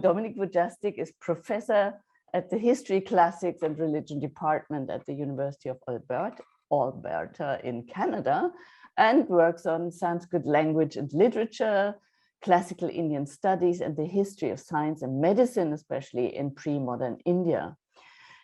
Dominik Wujastyk is professor at the History, Classics and Religion Department at the University of Alberta in Canada, and works on Sanskrit language and literature, classical Indian studies, and the history of science and medicine, especially in pre-modern India.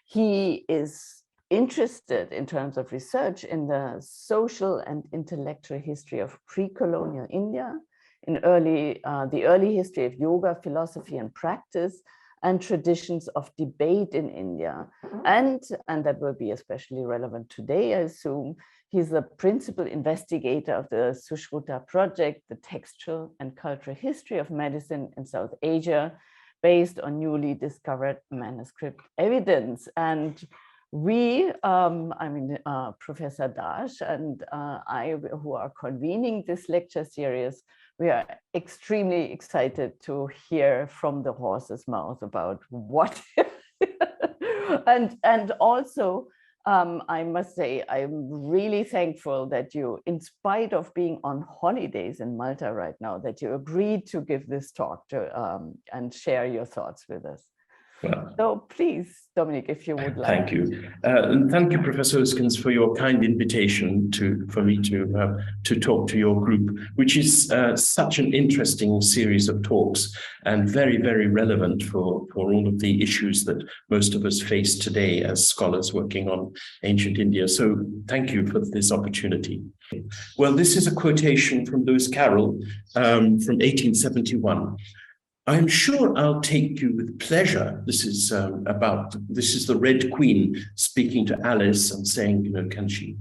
He is interested in terms of research in the social and intellectual history of pre-colonial India, in the early history of yoga, philosophy and practice, and traditions of debate in India. And that will be especially relevant today, I assume. He's the principal investigator of the Sushruta project, the textual and cultural history of medicine in South Asia, based on newly discovered manuscript evidence. And we, Professor Dash and I, who are convening this lecture series, we are extremely excited to hear from the horse's mouth about what, and also, I must say, I'm really thankful that you, in spite of being on holidays in Malta right now, that you agreed to give this talk to, and share your thoughts with us. Well, so please, Dominik, if you would like. Thank you. And thank you, Professor Uskens, for your kind invitation for me to talk to your group, which is such an interesting series of talks and very, very relevant for all of the issues that most of us face today as scholars working on ancient India. So thank you for this opportunity. Well, this is a quotation from Lewis Carroll from 1871. I'm sure I'll take you with pleasure. This is the Red Queen speaking to Alice and saying, can she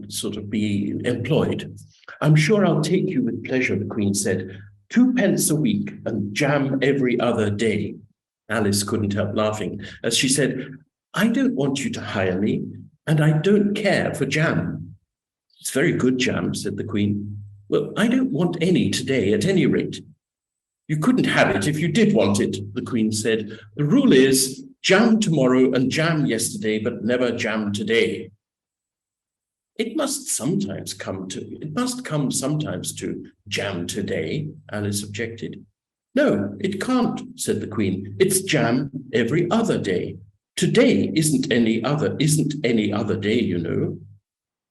sort of be employed? I'm sure I'll take you with pleasure, the Queen said. 2 pence a week and jam every other day. Alice couldn't help laughing as she said, I don't want you to hire me, and I don't care for jam. It's very good jam, said the Queen. Well, I don't want any today at any rate. You couldn't have it if you did want it, the Queen said. The rule is jam tomorrow and jam yesterday, but never jam today. It must come sometimes to jam today, Alice objected. No, it can't, said the Queen. It's jam every other day. Today isn't any other day, you know.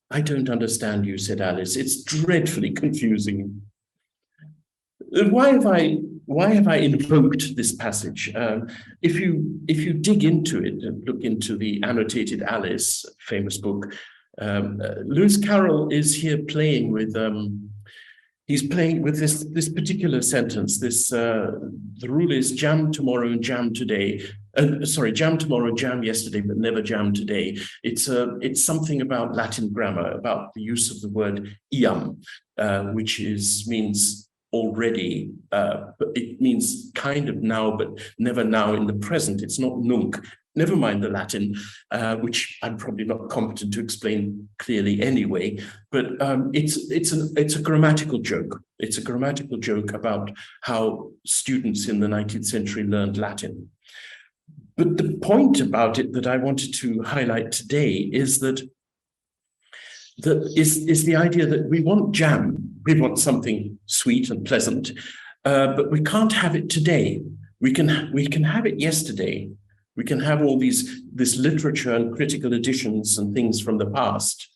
I don't understand you, said Alice. It's dreadfully confusing. Why have I invoked this passage? If you dig into it and look into the Annotated Alice, famous book, Lewis Carroll is here playing with this particular sentence. The rule is jam tomorrow and jam today. Jam tomorrow, jam yesterday, but never jam today. It's something about Latin grammar, about the use of the word iam, which means already, but it means kind of now, but never now in the present. It's not nunc. Never mind the Latin, which I'm probably not competent to explain clearly anyway, but it's a grammatical joke. It's a grammatical joke about how students in the 19th century learned Latin. But the point about it that I wanted to highlight today is that is the idea that we want jam. We want something sweet and pleasant, but we can't have it today. We can have it yesterday. We can have all this literature and critical editions and things from the past.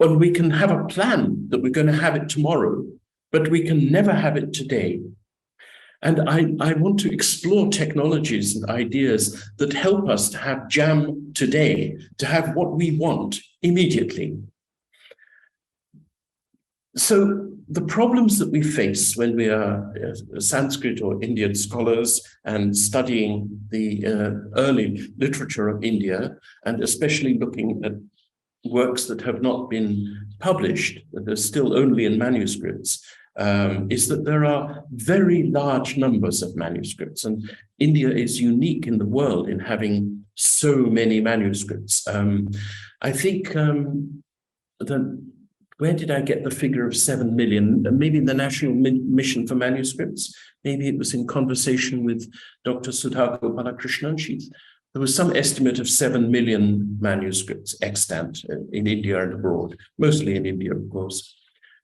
But we can have a plan that we're going to have it tomorrow, but we can never have it today. And I want to explore technologies and ideas that help us to have jam today, to have what we want immediately. So the problems that we face when we are Sanskrit or Indian scholars and studying the early literature of India, and especially looking at works that have not been published, that are still only in manuscripts, is that there are very large numbers of manuscripts. And India is unique in the world in having so many manuscripts. I think where did I get the figure of 7 million? Maybe the National Mission for Manuscripts. Maybe it was in conversation with Dr. Sudhakar Balakrishnan. There was some estimate of 7 million manuscripts extant in India and abroad, mostly in India, of course.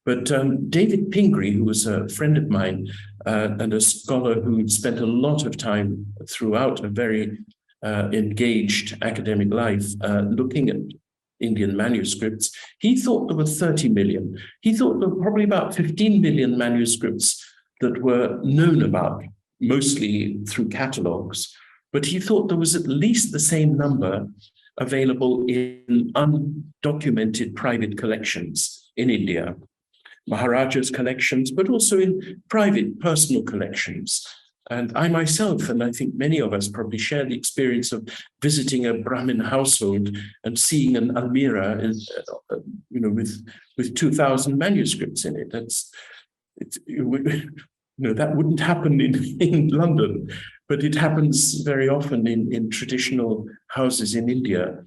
But David Pingree, who was a friend of mine, and a scholar who spent a lot of time throughout a very engaged academic life looking at Indian manuscripts. He thought there were 30 million. He thought there were probably about 15 million manuscripts that were known about, mostly through catalogues. But he thought there was at least the same number available in undocumented private collections in India, Maharaja's collections, but also in private personal collections. And I myself, and I think many of us probably share the experience of visiting a Brahmin household and seeing an almirah, with 2,000 manuscripts in it. That wouldn't happen in London, but it happens very often in traditional houses in India.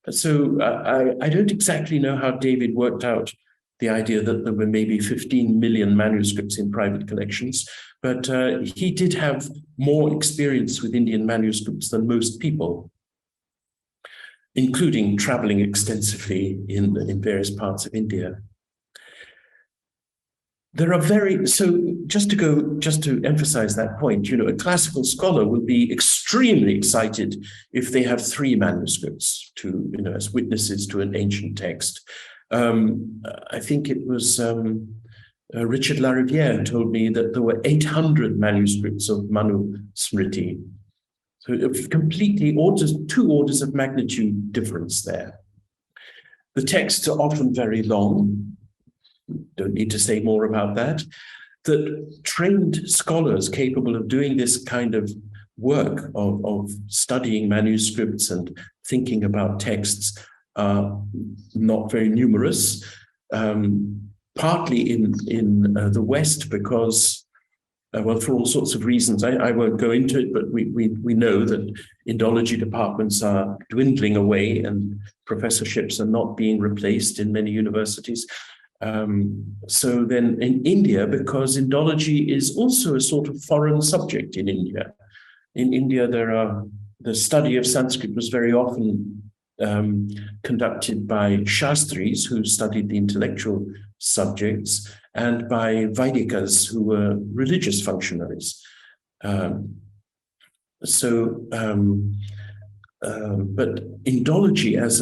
So I don't exactly know how David worked out the idea that there were maybe 15 million manuscripts in private collections, but he did have more experience with Indian manuscripts than most people, including traveling extensively in various parts of India. Just to emphasize that point, a classical scholar will be extremely excited if they have 3 manuscripts as witnesses to an ancient text. I think it was Richard Lariviere told me that there were 800 manuscripts of Manuscript. So it's completely 2 orders of magnitude difference there. The texts are often very long. Don't need to say more about that. That trained scholars capable of doing this kind of work of studying manuscripts and thinking about texts are not very numerous, partly in the West because, for all sorts of reasons. I won't go into it, but we know that Indology departments are dwindling away and professorships are not being replaced in many universities. So then in India, because Indology is also a sort of foreign subject in India. In India, the study of Sanskrit was very often conducted by Shastris, who studied the intellectual subjects, and by Vaidikas, who were religious functionaries. But Indology as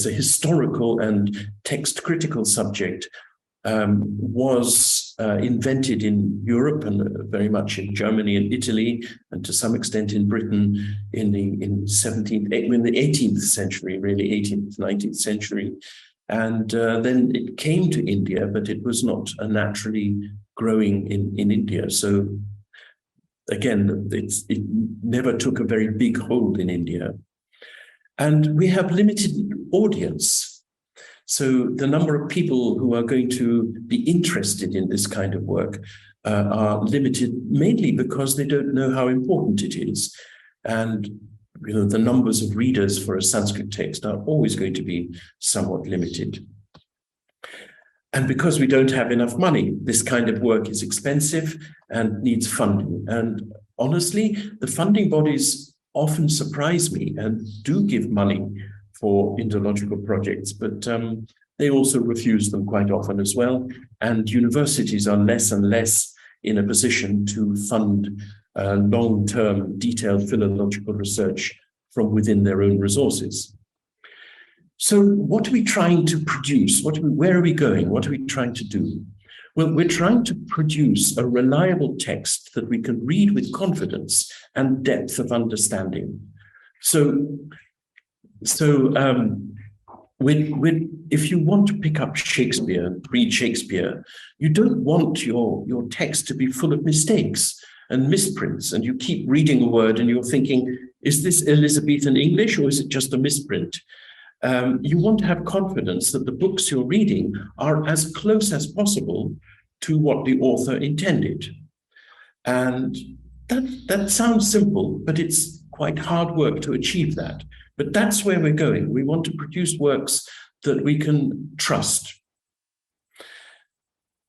a historical and text critical subject was invented in Europe and very much in Germany and Italy, and to some extent in Britain in the 18th century, really 18th, 19th century. And then it came to India, but it was not naturally growing in India. So again, it never took a very big hold in India. And we have limited audience. So the number of people who are going to be interested in this kind of work are limited, mainly because they don't know how important it is. And the numbers of readers for a Sanskrit text are always going to be somewhat limited. And because we don't have enough money, this kind of work is expensive and needs funding. And honestly, the funding bodies often surprise me and do give money for Indological projects, but they also refuse them quite often as well. And universities are less and less in a position to fund long-term detailed philological research from within their own resources. So what are we trying to produce? Where are we going? What are we trying to do? Well, we're trying to produce a reliable text that we can read with confidence and depth of understanding. If you want to pick up Shakespeare, read Shakespeare, you don't want your text to be full of mistakes and misprints, and you keep reading a word and you're thinking, is this Elizabethan English or is it just a misprint? You want to have confidence that the books you're reading are as close as possible to what the author intended. And that sounds simple, but it's quite hard work to achieve that. But that's where we're going. We want to produce works that we can trust.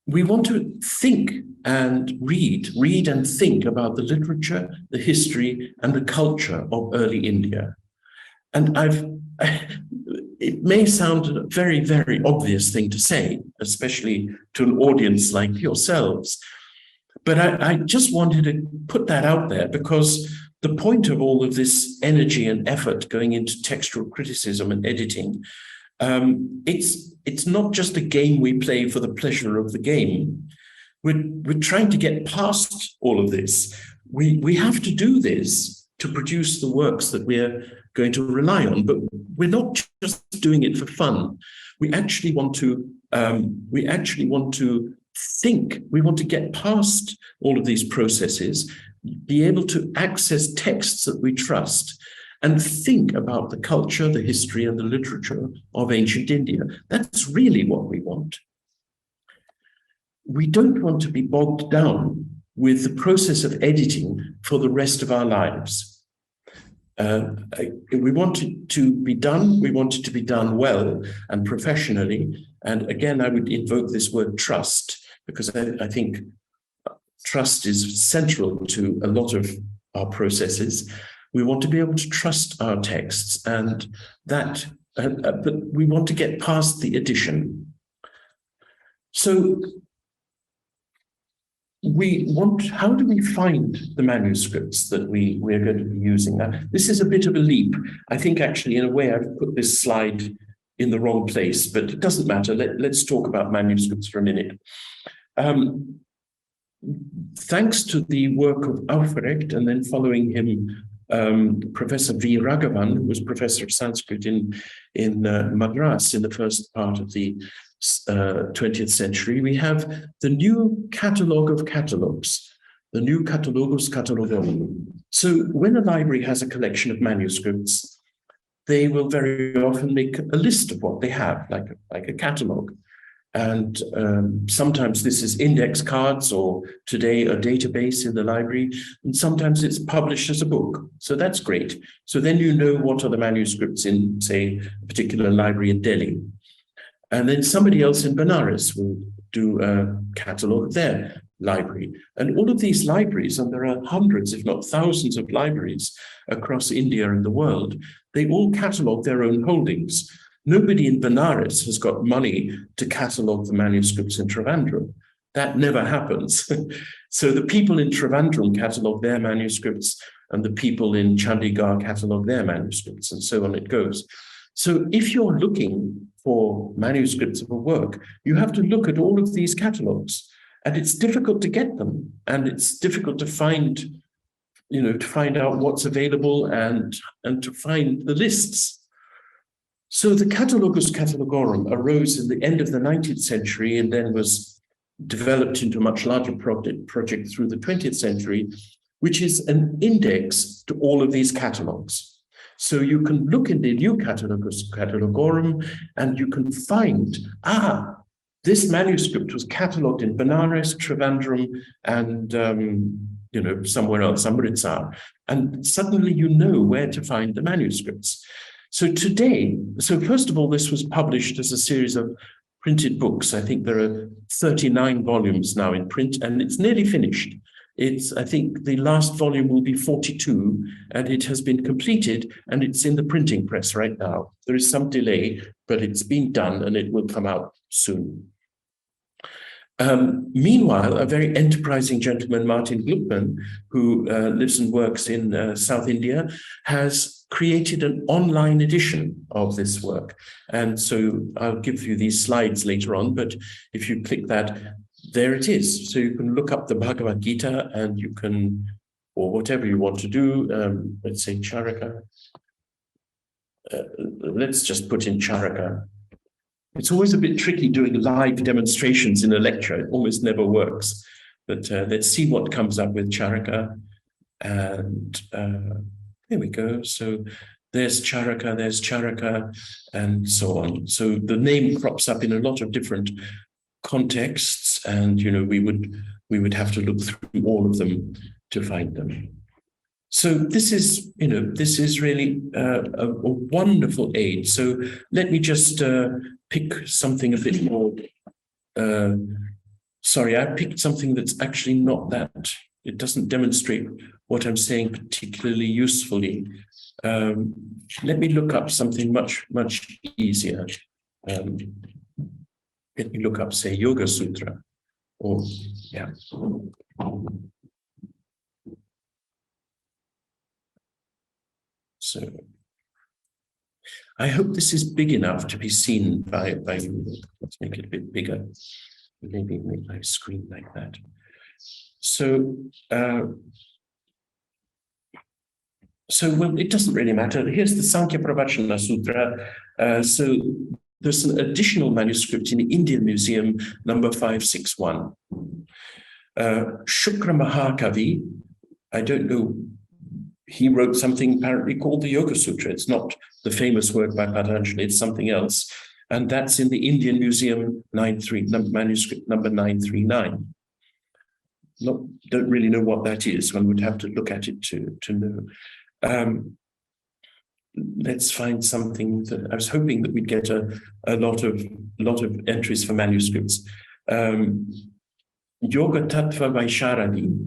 We want to think and read and think about the literature, the history, and the culture of early India. And it may sound a very, very obvious thing to say, especially to an audience like yourselves. But I just wanted to put that out there because the point of all of this energy and effort going into textual criticism and editing, it's not just a game we play for the pleasure of the game. We're trying to get past all of this. We have to do this to produce the works that we're going to rely on, but we're not just doing it for fun. We actually want to think. We want to get past all of these processes, be able to access texts that we trust, and think about the culture, the history, and the literature of ancient India. That's really what we want. We don't want to be bogged down with the process of editing for the rest of our lives. We want it to be done. We want it to be done well and professionally. And again, I would invoke this word trust, because I think trust is central to a lot of our processes. We want to be able to trust our texts, and that, but we want to get past the edition. So how do we find the manuscripts that we're going to be using? Now, this is a bit of a leap. I think actually, in a way, I've put this slide in the wrong place, but it doesn't matter. Let's talk about manuscripts for a minute. Thanks to the work of Albrecht, and then following him, Professor V. Raghavan, who was professor of Sanskrit in Madras in the first part of the 20th century, we have the new catalogue of catalogues, the new Catalogus Catalogorum. So when a library has a collection of manuscripts, they will very often make a list of what they have, like a catalogue. And sometimes this is index cards, or today a database in the library, and sometimes it's published as a book. So that's great. So then you know what are the manuscripts in, say, a particular library in Delhi. And then somebody else in Benares will do a catalogue of their library. And all of these libraries, and there are hundreds, if not thousands of libraries across India and the world, they all catalogue their own holdings. Nobody in Benares has got money to catalogue the manuscripts in Trivandrum. That never happens. So the people in Trivandrum catalogue their manuscripts, and the people in Chandigarh catalogue their manuscripts, and so on it goes. So if you're looking for manuscripts of a work, you have to look at all of these catalogues, and it's difficult to get them, and it's difficult to find, to find out what's available and to find the lists. So the Catalogus Catalogorum arose in the end of the 19th century and then was developed into a much larger project through the 20th century, which is an index to all of these catalogues. So you can look in the new Catalogus Catalogorum and you can find, this manuscript was catalogued in Benares, Trivandrum, and somewhere else, Amritsar. And suddenly you know where to find the manuscripts. So first of all, this was published as a series of printed books. I think there are 39 volumes now in print, and it's nearly finished. I think the last volume will be 42, and it has been completed, and it's in the printing press right now. There is some delay, but it's been done, and it will come out soon. Meanwhile, a very enterprising gentleman, Martin Gluckman, who lives and works in South India, has created an online edition of this work. And so I'll give you these slides later on, but if you click that, there it is. So you can look up the Bhagavad Gita, and you can, or whatever you want to do, let's say Charaka. Let's just put in Charaka. It's always a bit tricky doing live demonstrations in a lecture. It almost never works. But let's see what comes up with Charaka. And there we go. So there's Charaka, and so on. So the name crops up in a lot of different contexts, and we would have to look through all of them to find them. So this is really a wonderful aid. So let me just pick something a bit more. I picked something that's actually not that. It doesn't demonstrate what I'm saying particularly usefully. Let me look up something much easier. Let me look up, say, Yoga Sutra, or yeah. So I hope this is big enough to be seen by you. Let's make it a bit bigger. Maybe make my screen like that. So, well, it doesn't really matter. Here's the Sankhya Pravachana Sutra. So there's an additional manuscript in the Indian Museum, number 561. Shukra Mahakavi, I don't know, he wrote something apparently called the Yoga Sutra. It's not the famous work by Patanjali, it's something else. And that's in the Indian Museum manuscript number 939. Don't really know what that is. One would have to look at it to know. Let's find something that I was hoping that we'd get a lot of entries for manuscripts. Yoga Tattva Vaisharadi.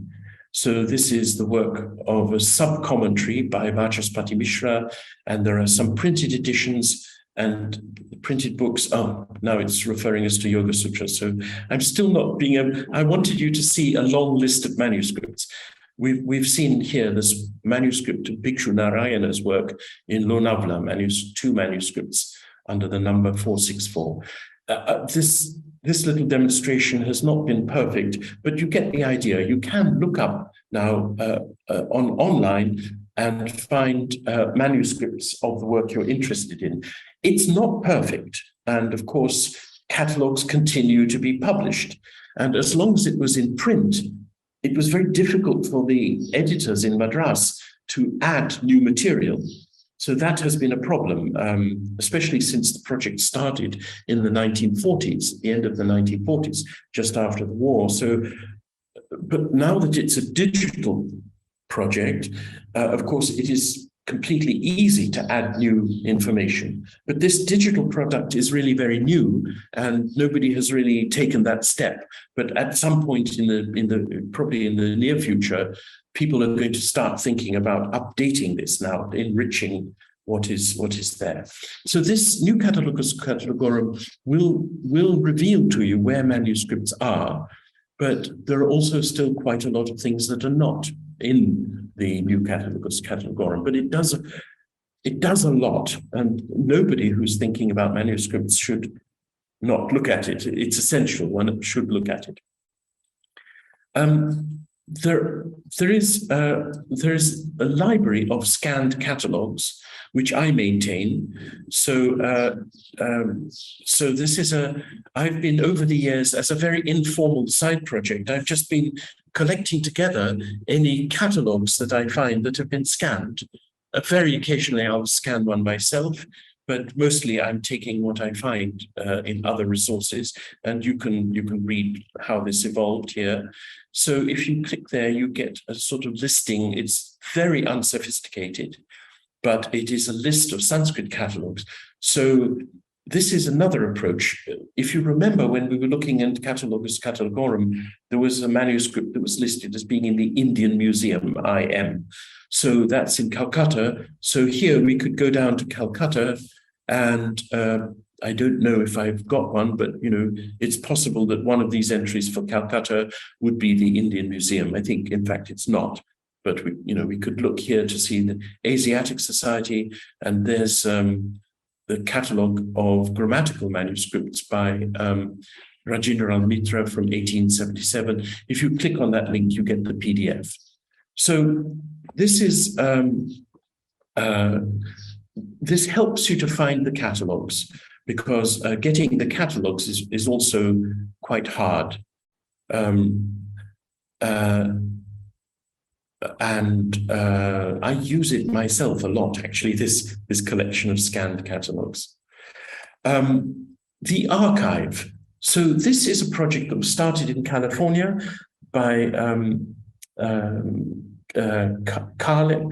So this is the work of a sub-commentary by Vachaspati Mishra, and there are some printed editions and printed books. Oh, now it's referring us to Yoga Sutra. So I'm still not being able, I wanted you to see a long list of manuscripts. We've seen here this manuscript of Bhikshu Narayana's work in Lonavla, two manuscripts under the number 464. This little demonstration has not been perfect, but you get the idea. You can look up now online and find manuscripts of the work you're interested in. It's not perfect. And of course, catalogues continue to be published. And as long as it was in print, it was very difficult for the editors in Madras to add new material. So that has been a problem, especially since the project started in the 1940s, the end of the 1940s, just after the war. So, but now that it's a digital project, of course, it is completely easy to add new information. But this digital product is really very new, and nobody has really taken that step. But at some point probably in the near future, people are going to start thinking about updating this now, enriching what is there. So this new Catalogus Catalogorum will reveal to you where manuscripts are, but there are also still quite a lot of things that are not in the new Catalogus Catalogorum, but it does a lot, and nobody who's thinking about manuscripts should not look at it. It's essential. One should look at it. There is a library of scanned catalogues which I maintain. So this is I've been over the years as a very informal side project. I've just been collecting together any catalogues that I find that have been scanned. Very occasionally I'll scan one myself, but mostly I'm taking what I find in other resources, and you can read how this evolved here. So if you click there, you get a sort of listing. It's very unsophisticated, but it is a list of Sanskrit catalogues. So this is another approach. If you remember, when we were looking at Catalogus Catalogorum, there was a manuscript that was listed as being in the Indian Museum, IM. So that's in Calcutta. So here we could go down to Calcutta, and I don't know if I've got one, but it's possible that one of these entries for Calcutta would be the Indian Museum. I think, in fact, it's not. But we could look here to see the Asiatic Society, and there's the catalogue of grammatical manuscripts by Rajendra Mitra from 1877. If you click on that link, you get the PDF. So this is this helps you to find the catalogues, because getting the catalogues is also quite hard. And I use it myself a lot, actually, this collection of scanned catalogues. The archive. So this is a project that was started in California by Carl, a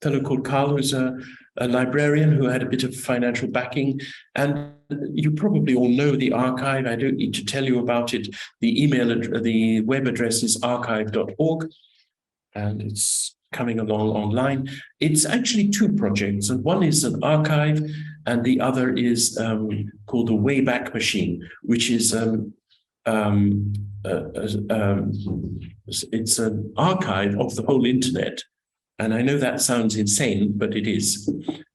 fellow called Carl, who's a librarian who had a bit of financial backing. And you probably all know the archive. I don't need to tell you about it. The web address is archive.org. And it's coming along online. It's actually two projects, and one is an archive, and the other is called the Wayback Machine, which is it's an archive of the whole internet. And I know that sounds insane, but it is.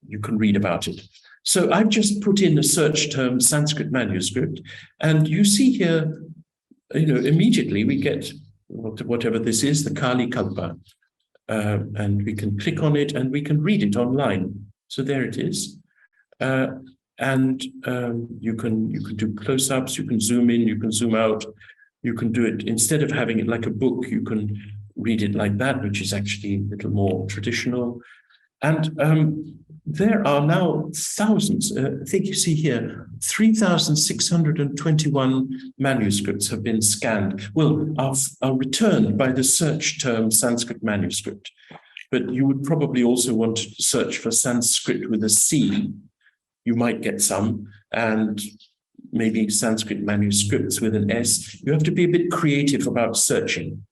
You can read about it. So I've just put in a search term, Sanskrit manuscript, and you see here, immediately we get whatever this is, the Kali Kalpa, and we can click on it and we can read it online. So there it is. And you can do close-ups, you can zoom in, you can zoom out, you can do it, instead of having it like a book, you can read it like that, which is actually a little more traditional. And there are now thousands, I think you see here, 3,621 manuscripts have been scanned. Well, are returned by the search term Sanskrit manuscript. But you would probably also want to search for Sanskrit with a C. You might get some, and maybe Sanskrit manuscripts with an S. You have to be a bit creative about searching.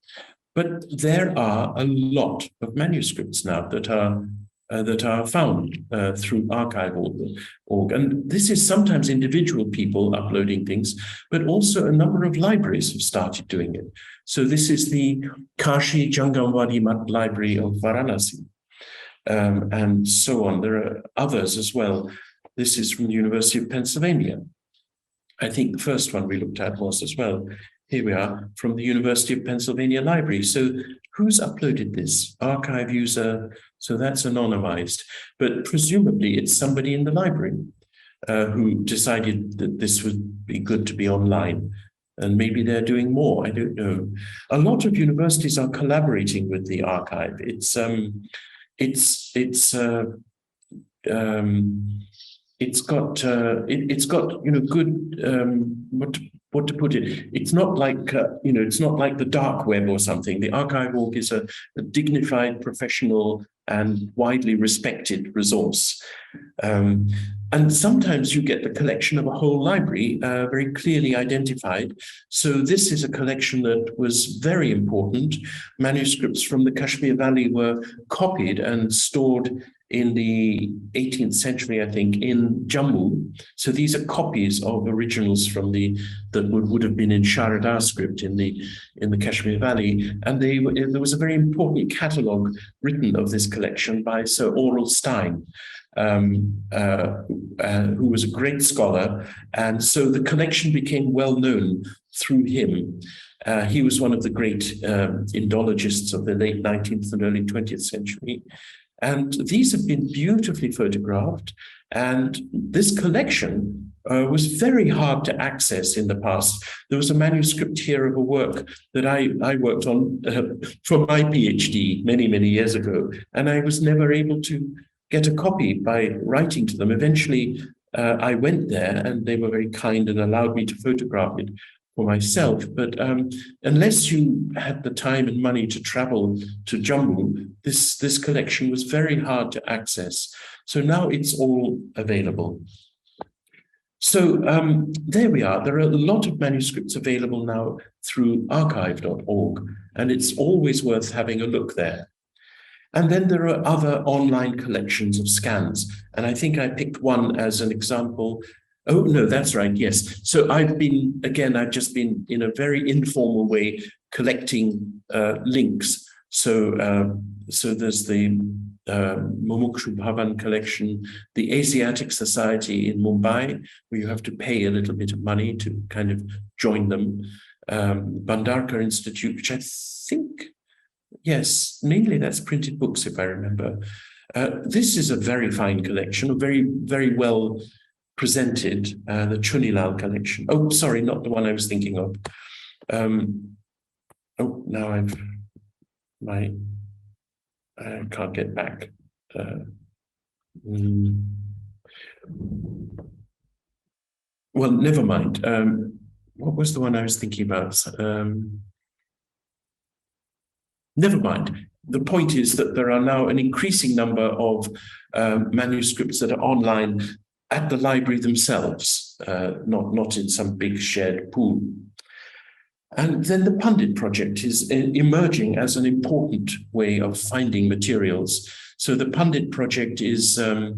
But there are a lot of manuscripts now that are found through archive.org. And this is sometimes individual people uploading things, but also a number of libraries have started doing it. So this is the Kashi Jangamwadi Math Library of Varanasi, and so on. There are others as well. This is from the University of Pennsylvania. I think the first one we looked at was as well. Here we are from the University of Pennsylvania Library. So who's uploaded this? Archive user, so that's anonymized. But presumably it's somebody in the library who decided that this would be good to be online. And maybe they're doing more, I don't know. A lot of universities are collaborating with the archive. It's got good what to put it. It's not like it's not like the dark web or something. The archive.org is a dignified, professional, and widely respected resource. And sometimes you get the collection of a whole library very clearly identified. So this is a collection that was very important. Manuscripts from the Kashmir Valley were copied and stored in the 18th century, I think, in Jammu. So these are copies of originals from that would have been in Sharada script in the Kashmir Valley. And there was a very important catalogue written of this collection by Sir Aurel Stein, who was a great scholar. And so the collection became well known through him. He was one of the great Indologists of the late 19th and early 20th century. And these have been beautifully photographed. And this collection was very hard to access in the past. There was a manuscript here of a work that I worked on for my PhD many, many years ago. And I was never able to get a copy by writing to them. Eventually, I went there and they were very kind and allowed me to photograph it for myself. But unless you had the time and money to travel to Jammu, this collection was very hard to access. So now it's all available. So there we are. There are a lot of manuscripts available now through archive.org, and it's always worth having a look there. And then there are other online collections of scans. And I think I picked one as an example. Oh, no, that's right. Yes. So I've just been in a very informal way collecting links. So there's the Mumukshu Bhavan collection, the Asiatic Society in Mumbai, where you have to pay a little bit of money to kind of join them. Bhandarkar Institute, which I think, yes, mainly that's printed books, if I remember. This is a very fine collection, very, very well presented, the Chunilal collection. Oh, sorry, not the one I was thinking of. Now I can't get back. Well, never mind. What was the one I was thinking about? Never mind. The point is that there are now an increasing number of manuscripts that are online at the library themselves, not in some big shared pool. And then the Pandit project is emerging as an important way of finding materials. So the Pandit project is a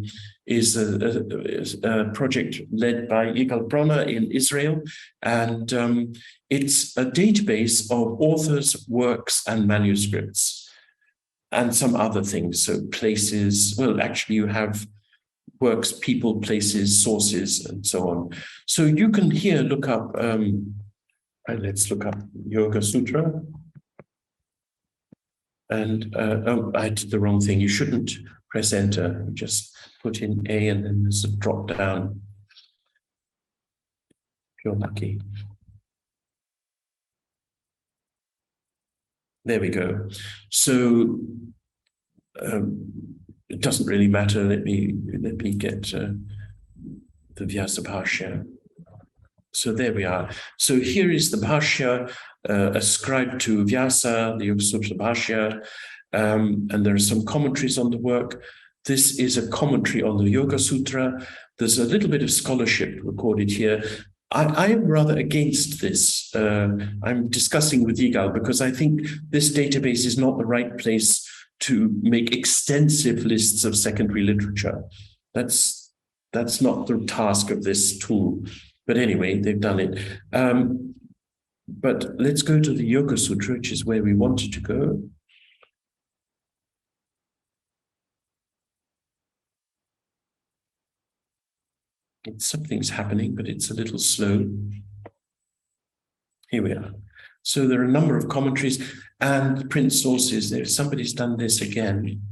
project led by Yigal Bronner in Israel, and it's a database of authors, works, and manuscripts, and some other things. So places, well, actually you have works, people, places, sources, and so on. So you can here look up, let's look up Yoga Sutra. And, oh, I did the wrong thing. You shouldn't press enter. Just put in A and then there's a drop down. If you're lucky. There we go. So it doesn't really matter. Let me get the Vyasa Bhashya. So there we are. So here is the Bhashya ascribed to Vyasa, the Yoga Sutra Bhashya, and there are some commentaries on the work. This is a commentary on the Yoga Sutra. There's a little bit of scholarship recorded here. I am rather against this. I'm discussing with Yigal because I think this database is not the right place to make extensive lists of secondary literature. That's not the task of this tool. But anyway, they've done it. But let's go to the Yoga Sutra, which is where we wanted to go. Something's happening, but it's a little slow. Here we are. So there are a number of commentaries and print sources. Somebody's done this again.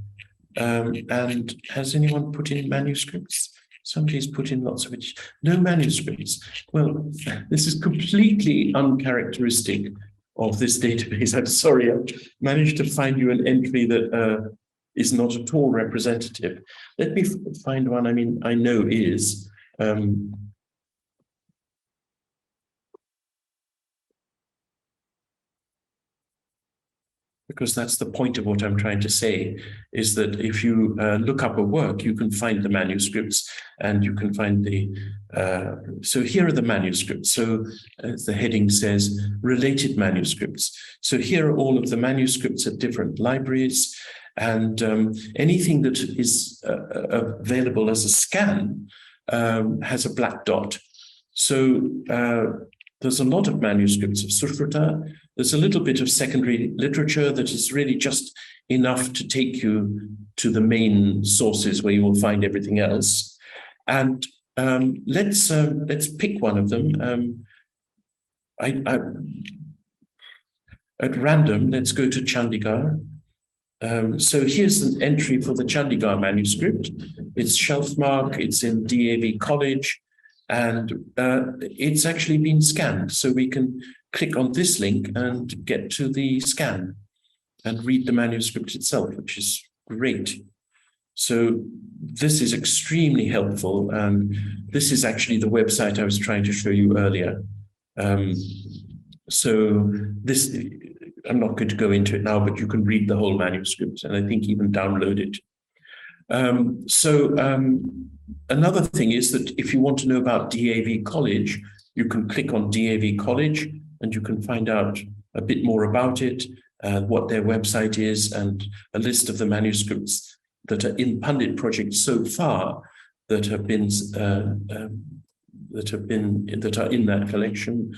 And has anyone put in manuscripts? Somebody's put in lots of it. No manuscripts. Well, this is completely uncharacteristic of this database. I'm sorry, I managed to find you an entry that is not at all representative. Let me find one, I know is. Because that's the point of what I'm trying to say, is that if you look up a work, you can find the manuscripts and you can find the, so here are the manuscripts. So as the heading says, related manuscripts. So here are all of the manuscripts at different libraries, and anything that is available as a scan has a black dot. So there's a lot of manuscripts of Sushruta. There's a little bit of secondary literature that is really just enough to take you to the main sources where you will find everything else. And let's pick one of them. At random, let's go to Chandigarh. So here's an entry for the Chandigarh manuscript. It's shelf mark, it's in DAV College, and it's actually been scanned. So we can click on this link and get to the scan and read the manuscript itself, which is great. So this is extremely helpful. And this is actually the website I was trying to show you earlier. So this, I'm not going to go into it now, but you can read the whole manuscript and I think even download it. Another thing is that if you want to know about DAV College, you can click on DAV College and you can find out a bit more about it, what their website is, and a list of the manuscripts that are in Pandit project so far that are in that collection.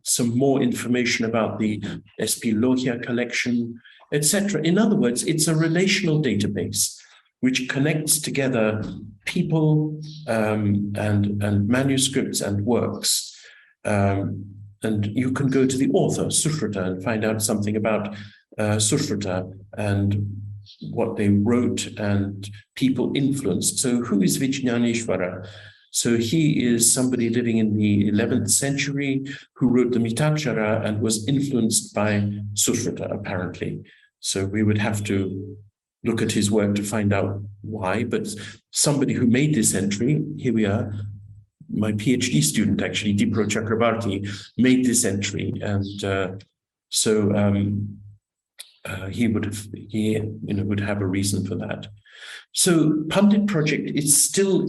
Some more information about the SP Lohia collection, etc. In other words, it's a relational database which connects together people and manuscripts and works. And you can go to the author, Sushruta, and find out something about Sushruta and what they wrote and people influenced. So who is Vijñaneshwara? So he is somebody living in the 11th century who wrote the Mitakshara and was influenced by Sushruta, apparently. So we would have to look at his work to find out why, but somebody who made this entry, here we are, my PhD student, actually, Dipro Chakrabarti, made this entry. And he would have a reason for that. So Pandit project, it's still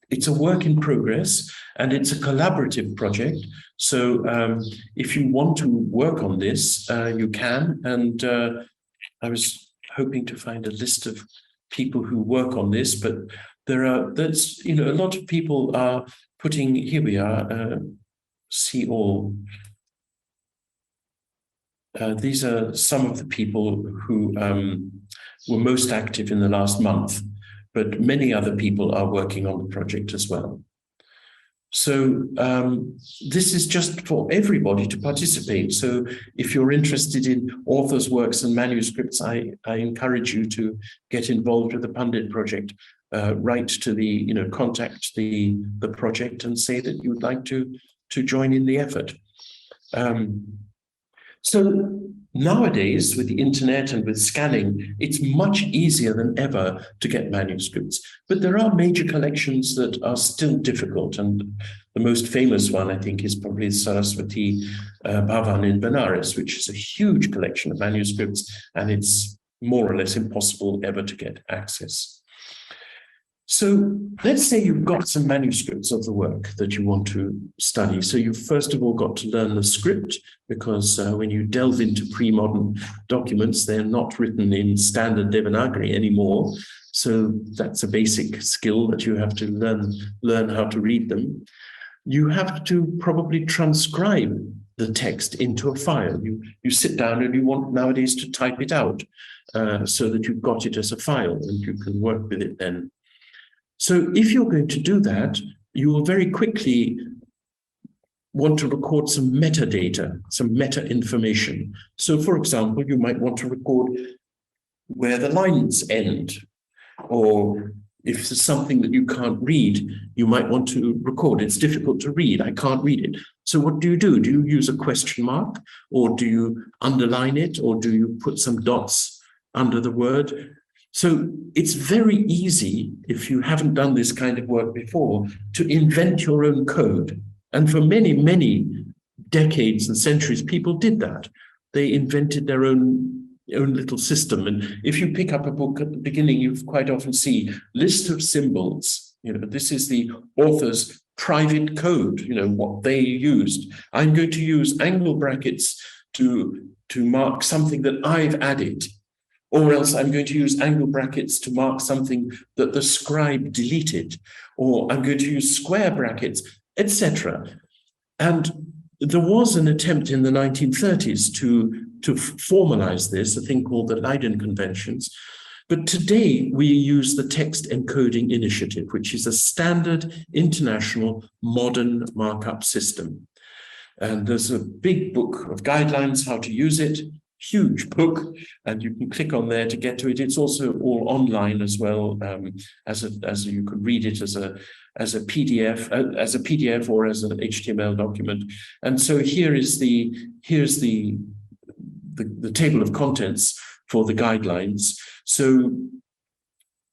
it's a work in progress and it's a collaborative project. So if you want to work on this, you can. And I was hoping to find a list of people who work on this, but that's, a lot of people are putting, here we are, see all. These are some of the people who were most active in the last month, but many other people are working on the project as well. So this is just for everybody to participate. So if you're interested in authors' works and manuscripts, I encourage you to get involved with the Pandit project. Write to the, contact the project and say that you would like to join in the effort. So nowadays, with the internet and with scanning, it's much easier than ever to get manuscripts. But there are major collections that are still difficult. And the most famous one, I think, is probably Saraswati Bhavan in Benares, which is a huge collection of manuscripts, and it's more or less impossible ever to get access. So let's say you've got some manuscripts of the work that you want to study. So you've first of all got to learn the script, because when you delve into pre-modern documents, they're not written in standard Devanagari anymore. So that's a basic skill that you have to learn how to read them. You have to probably transcribe the text into a file. You sit down and you want nowadays to type it out so that you've got it as a file and you can work with it then. So if you're going to do that, you will very quickly want to record some metadata, some meta information. So for example, you might want to record where the lines end, or if there's something that you can't read, you might want to record. It's difficult to read, I can't read it. So what do? Do you use a question mark, or do you underline it, or do you put some dots under the word? So it's very easy, if you haven't done this kind of work before, to invent your own code. And for many, many decades and centuries, people did that. They invented their own little system. And if you pick up a book at the beginning, you quite often see list of symbols. This is the author's private code, what they used. I'm going to use angle brackets to mark something that I've added. Or else I'm going to use angle brackets to mark something that the scribe deleted, or I'm going to use square brackets, etc. And there was an attempt in the 1930s to formalize this, a thing called the Leiden Conventions. But today we use the Text Encoding Initiative, which is a standard international modern markup system. And there's a big book of guidelines how to use it. Huge book, and you can click on there to get to it. It's also all online as well, as you could read it as a PDF or as an HTML document. And so here's the table of contents for the guidelines. So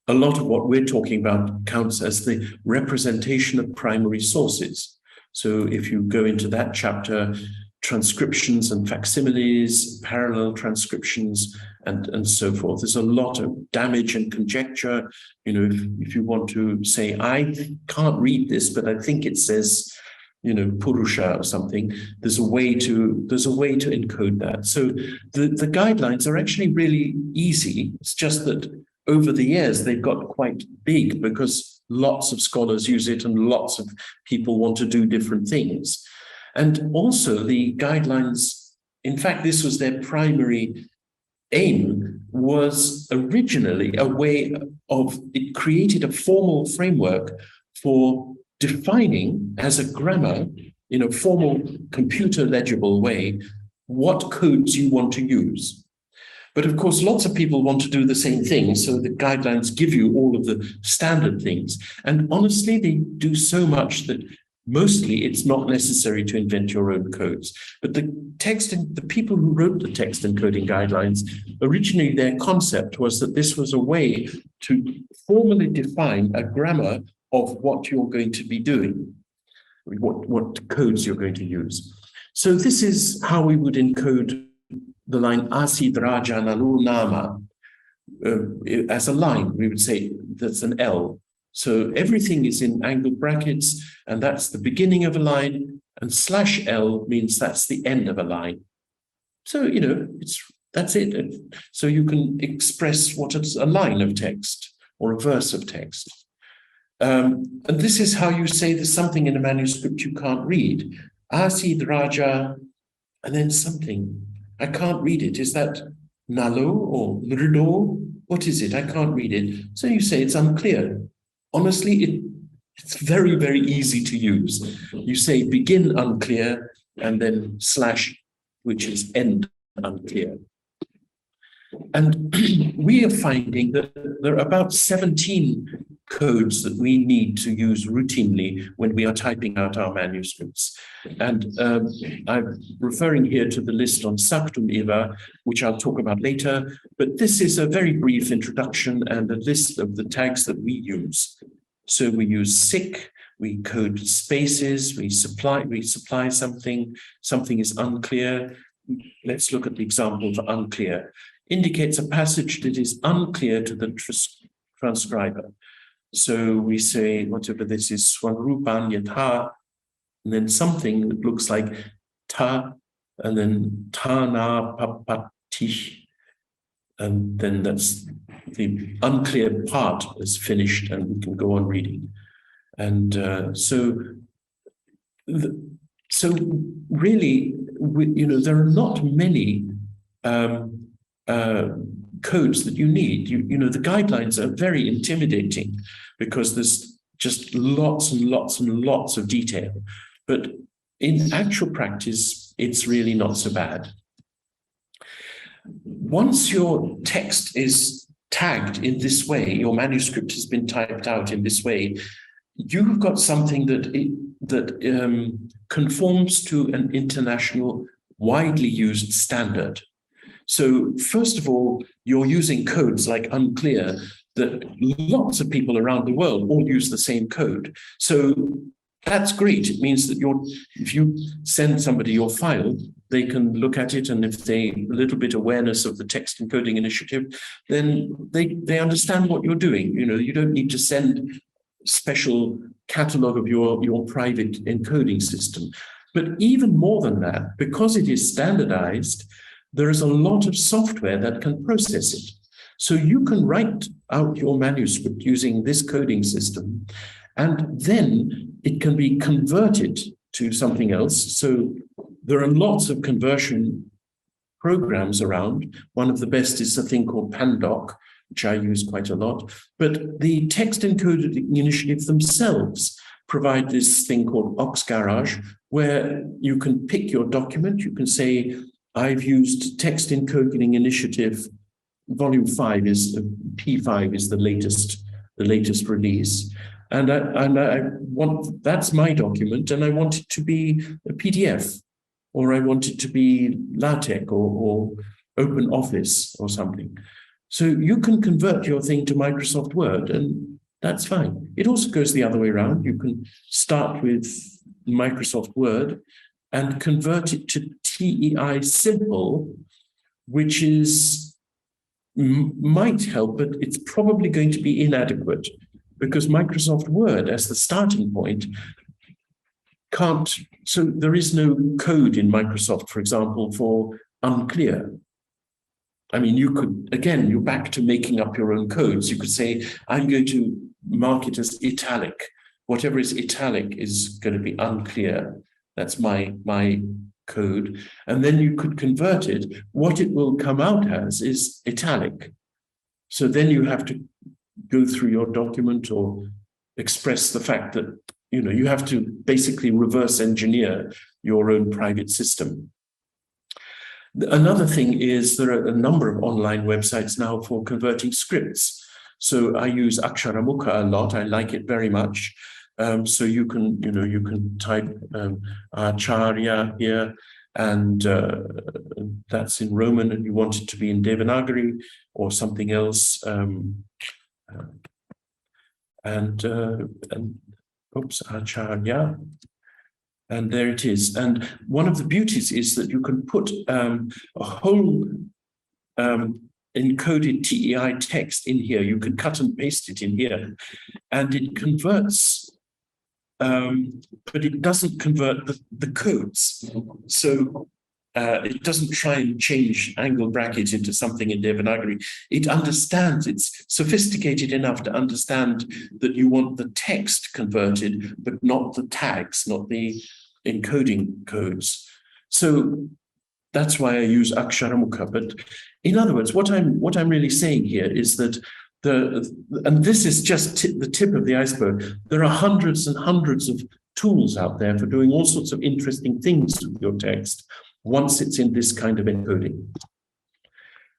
a lot of what we're talking about counts as the representation of primary sources. So if you go into that chapter, transcriptions and facsimiles, parallel transcriptions, and so forth. There's a lot of damage and conjecture. If you want to say, I can't read this, but I think it says, Purusha or something, there's a way to encode that. So the guidelines are actually really easy. It's just that over the years, they've got quite big because lots of scholars use it and lots of people want to do different things. And also the guidelines, in fact, this was their primary aim, was originally a way of, it created a formal framework for defining as a grammar, in a formal computer legible way, what codes you want to use. But of course, lots of people want to do the same thing. So the guidelines give you all of the standard things. And honestly, they do so much that mostly it's not necessary to invent your own codes. But the people who wrote the text encoding guidelines, originally their concept was that this was a way to formally define a grammar of what you're going to be doing, what codes you're going to use. So this is how we would encode the line Asid Raja Nalu Nama as a line. We would say that's an L. So everything is in angled brackets, and that's the beginning of a line, and /L means that's the end of a line. So, you know, that's it. So you can express what is a line of text or a verse of text. And this is how you say there's something in a manuscript you can't read. Asid Raja, and then something. I can't read it. Is that Nalo or Mrido? What is it? I can't read it. So you say it's unclear. Honestly, it's very, very easy to use. You say begin unclear and then / which is end unclear. And we are finding that there are about 17 codes that we need to use routinely when we are typing out our manuscripts. And I'm referring here to the list on Saktum Eva, which I'll talk about later, but this is a very brief introduction and a list of the tags that we use. So we use sick, we code spaces, we supply something is unclear. Let's look at the example for unclear. Indicates a passage that is unclear to the transcriber. So we say, whatever this is, Swarupan Yatha, and then something that looks like ta, and then tana papati, and then that's the unclear part is finished, and we can go on reading. And so really, there are not many codes that you need. The guidelines are very intimidating because there's just lots and lots and lots of detail. But in actual practice, it's really not so bad. Once your text is tagged in this way, your manuscript has been typed out in this way, you've got something that conforms to an international, widely used standard. So first of all, you're using codes like unclear that lots of people around the world all use the same code. So that's great. It means that if you send somebody your file, they can look at it, and if they a little bit awareness of the text encoding initiative, then they understand what you're doing. You don't need to send special catalog of your private encoding system. But even more than that, because it is standardized, there is a lot of software that can process it. So you can write out your manuscript using this coding system, and then it can be converted to something else. So there are lots of conversion programs around. One of the best is a thing called Pandoc, which I use quite a lot. But the text encoding initiative themselves provide this thing called Oxgarage, where you can pick your document. You can say, I've used text encoding initiative. Volume 5 is P5 is the latest release, and I want, that's my document, and I want it to be a PDF, or I want it to be LaTeX or Open Office or something. So you can convert your thing to Microsoft Word, and that's fine. It also goes the other way around. You can start with Microsoft Word and convert it to TEI Simple, which might help, but it's probably going to be inadequate because Microsoft Word as the starting point can't, so there is no code in Microsoft, for example, for unclear. I mean, you could, again, you're back to making up your own codes. You could say, I'm going to mark it as italic. Whatever is italic is going to be unclear. That's my code. And then you could convert it. What it will come out as is italic. So then you have to go through your document or express the fact that, you have to basically reverse engineer your own private system. Another thing is there are a number of online websites now for converting scripts. So I use Aksharamukha a lot. I like it very much. So you can type Acharya here, and that's in Roman, and you want it to be in Devanagari or something else. Oops, Acharya. And there it is. And one of the beauties is that you can put a whole encoded TEI text in here. You can cut and paste it in here, and it converts, but it doesn't convert the codes. So it doesn't try and change angle brackets into something in Devanagari. It understands, it's sophisticated enough to understand that you want the text converted, but not the tags, not the encoding codes. So that's why I use Aksharamukha. But in other words, what I'm really saying here is that and this is just the tip of the iceberg. There are hundreds and hundreds of tools out there for doing all sorts of interesting things with your text once it's in this kind of encoding.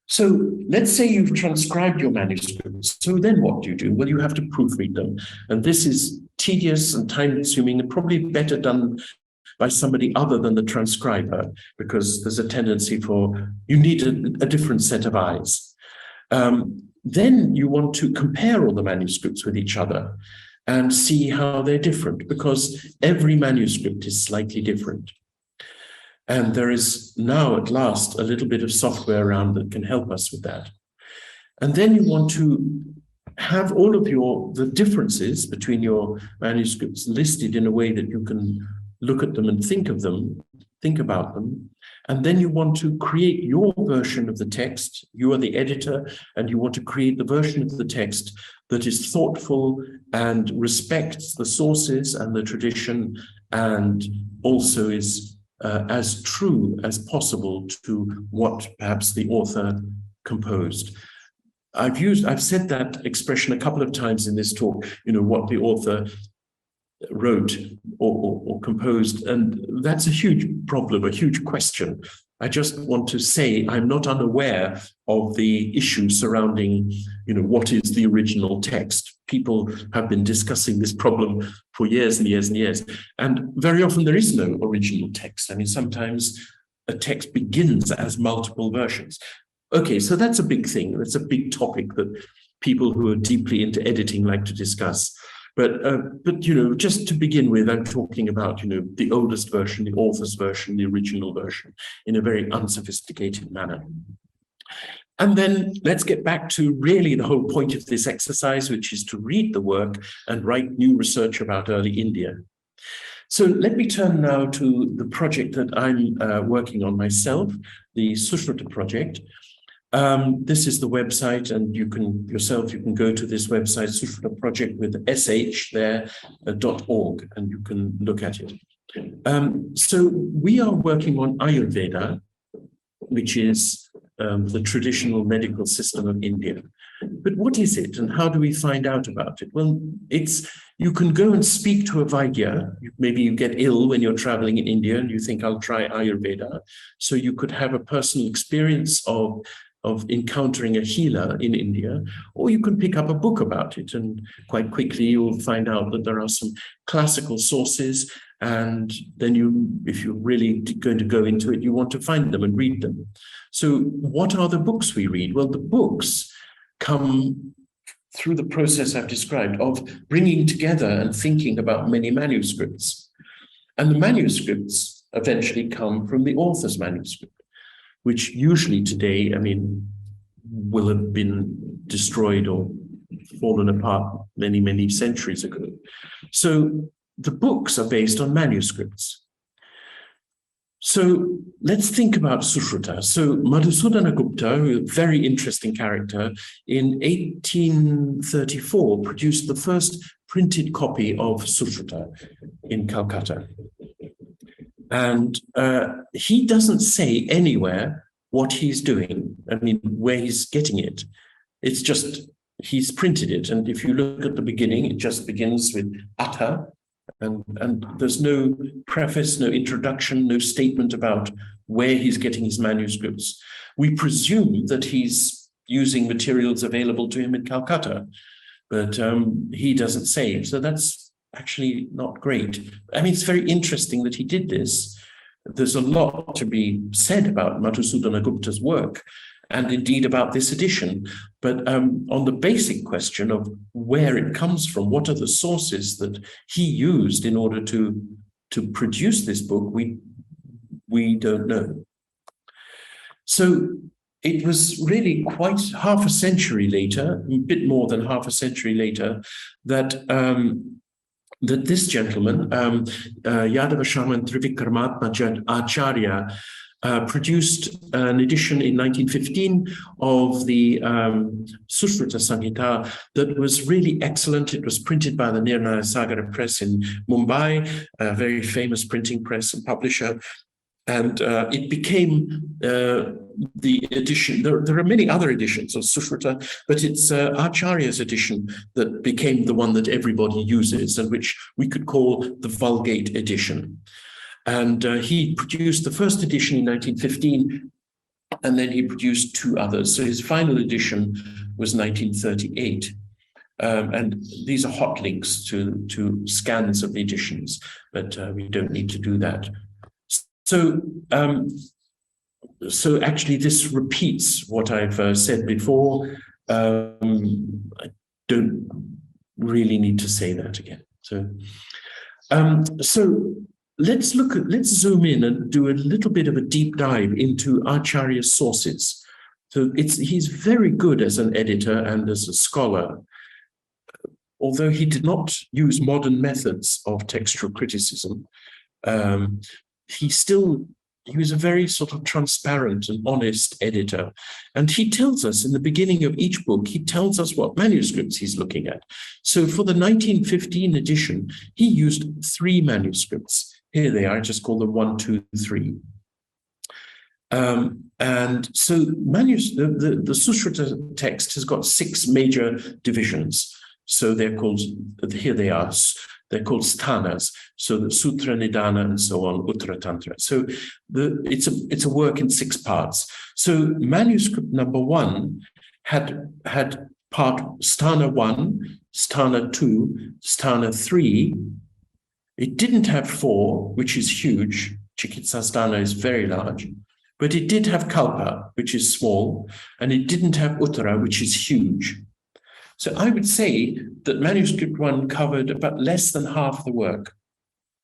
So let's say you've transcribed your manuscripts. So then what do you do? Well, you have to proofread them. And this is tedious and time-consuming and probably better done by somebody other than the transcriber, because there's a tendency for, you need a different set of eyes. Then you want to compare all the manuscripts with each other and see how they're different, because every manuscript is slightly different. And there is now at last a little bit of software around that can help us with that. And then you want to have all of the differences between your manuscripts listed in a way that you can look at them and think about them. And then you want to create your version of the text. You are the editor, and you want to create the version of the text that is thoughtful and respects the sources and the tradition, and also is as true as possible to what perhaps the author composed. I've said that expression a couple of times in this talk, what the author wrote or composed, and that's a huge problem, a huge question. I just want to say I'm not unaware of the issues surrounding, what is the original text. People have been discussing this problem for years and years and years, and very often there is no original text. I mean, sometimes a text begins as multiple versions. Okay, so that's a big thing. That's a big topic that people who are deeply into editing like to discuss. But just to begin with, I'm talking about, the oldest version, the author's version, the original version, in a very unsophisticated manner. And then let's get back to really the whole point of this exercise, which is to read the work and write new research about early India. So let me turn now to the project that I'm working on myself, the Sushruta project. This is the website, and you can go to this website, Sushruta Project with SH there, .org, and you can look at it. So we are working on Ayurveda, which is the traditional medical system of India. But what is it, and how do we find out about it? Well, you can go and speak to a Vaidya. Maybe you get ill when you're traveling in India and you think, I'll try Ayurveda. So you could have a personal experience of encountering a healer in India, or you can pick up a book about it, and quite quickly you'll find out that there are some classical sources, and then if you're really going to go into it, you want to find them and read them. So what are the books we read? Well, the books come through the process I've described of bringing together and thinking about many manuscripts. And the manuscripts eventually come from the author's manuscript, which usually today, will have been destroyed or fallen apart many, many centuries ago. So the books are based on manuscripts. So let's think about Sushruta. So Madhusudana Gupta, a very interesting character, in 1834 produced the first printed copy of Sushruta in Calcutta. And he doesn't say anywhere what he's doing, where he's getting it. It's just, he's printed it. And if you look at the beginning, it just begins with Atha, and there's no preface, no introduction, no statement about where he's getting his manuscripts. We presume that he's using materials available to him in Calcutta, but he doesn't say. So that's actually not great. It's very interesting that he did this. There's a lot to be said about Madhusudana Gupta's work, and indeed about this edition. But on the basic question of where it comes from, what are the sources that he used in order to produce this book, we don't know. So it was really quite half a century later, a bit more than half a century later, that that this gentleman, Yadava Shaman Trivikramatma Acharya, produced an edition in 1915 of the Sushruta Samhita that was really excellent. It was printed by the Nirnaya Sagara Press in Mumbai, a very famous printing press and publisher. And it became the edition. There are many other editions of Sushruta, but it's Acharya's edition that became the one that everybody uses and which we could call the Vulgate edition. And he produced the first edition in 1915, and then he produced two others. So his final edition was 1938. And these are hot links to scans of the editions, but we don't need to do that. So, so actually this repeats what I've said before. I don't really need to say that again. So, let's zoom in and do a little bit of a deep dive into Acharya's sources. So he's very good as an editor and as a scholar, although he did not use modern methods of textual criticism. He was a very sort of transparent and honest editor. And he tells us in the beginning of each book, he tells us what manuscripts he's looking at. So for the 1915 edition, he used 3 manuscripts. Here they are, I just call them 1, 2, 3. And so the Sushruta text has got 6 major divisions. So they're called, here they are, they're called sthanas. So the Sutra, Nidana, and so on, Uttara Tantra. So it's a work in 6 parts. So manuscript number 1 had part sthana 1, sthana 2, sthana 3. It didn't have 4, which is huge. Chikitsasthana is very large. But it did have kalpa, which is small, and it didn't have uttara, which is huge. So I would say that manuscript 1 covered about less than half the work,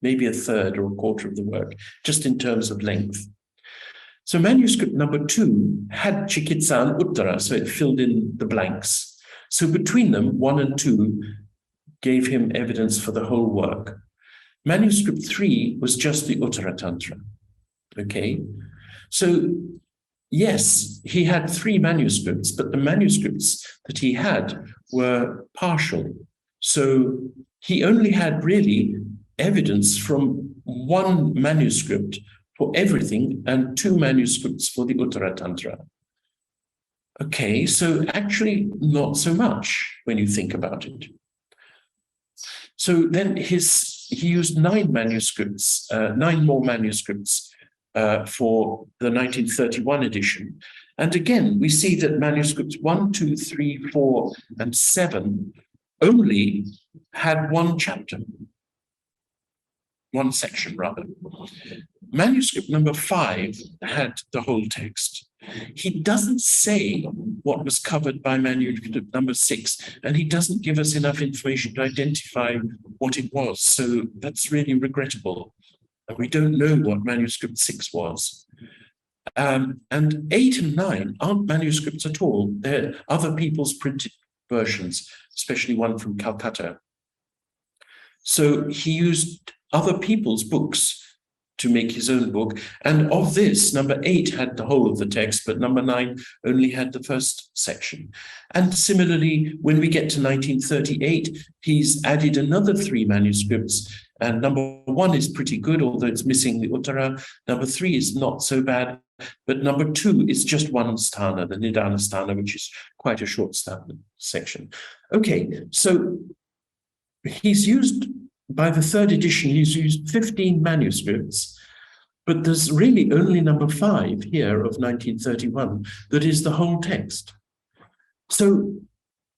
maybe a third or a quarter of the work, just in terms of length. So manuscript number 2 had chikitsa and uttara, so it filled in the blanks. So between them, 1 and 2 gave him evidence for the whole work. Manuscript 3 was just the Uttara Tantra. Okay, so yes, he had 3 manuscripts, but the manuscripts that he had were partial. So he only had really evidence from 1 manuscript for everything and 2 manuscripts for the Uttara Tantra. Okay, so actually not so much when you think about it. So then he used 9 manuscripts, 9 more manuscripts for the 1931 edition. And again, we see that manuscripts 1, 2, 3, 4, and 7 only had 1 chapter, 1 section rather. Manuscript number 5 had the whole text. He doesn't say what was covered by manuscript number 6, and he doesn't give us enough information to identify what it was. So that's really regrettable. We don't know what manuscript 6 was. And 8 and 9 aren't manuscripts at all. They're other people's printed versions, especially one from Calcutta. So he used other people's books to make his own book. And of this, number 8 had the whole of the text, but number 9 only had the first section. And similarly, when we get to 1938, he's added another 3 manuscripts. And number 1 is pretty good, although it's missing the Uttara. Number 3 is not so bad. But number 2 is just 1 sthana, the Nidana sthana, which is quite a short section. Okay, so he's used, by the 3rd edition, he's used 15 manuscripts, but there's really only number 5 here of 1931 that is the whole text. So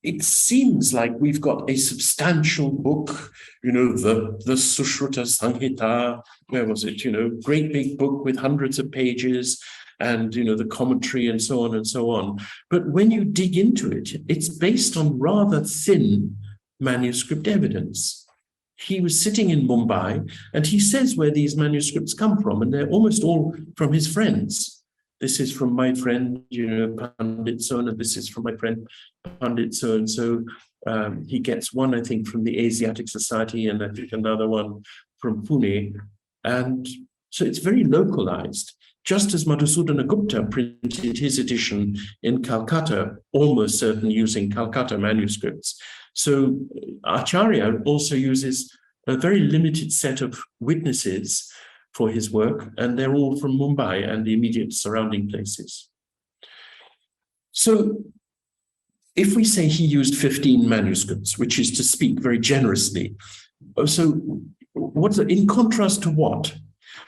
it seems like we've got a substantial book, the Sushruta Samhita, where was it, great big book with hundreds of pages and, the commentary and so on and so on. But when you dig into it, it's based on rather thin manuscript evidence. He was sitting in Mumbai and he says where these manuscripts come from, and they're almost all from his friends. this is from my friend, Pandit so-and, and this is from my friend, Pandit so-and-so. He gets one, I think, from the Asiatic Society, and I think another one from Pune. And so it's very localized. Just as Madhusudana Gupta printed his edition in Calcutta, almost certain using Calcutta manuscripts. So Acharya also uses a very limited set of witnesses for his work, and they're all from Mumbai and the immediate surrounding places. So if we say he used 15 manuscripts, which is to speak very generously, so in contrast to what?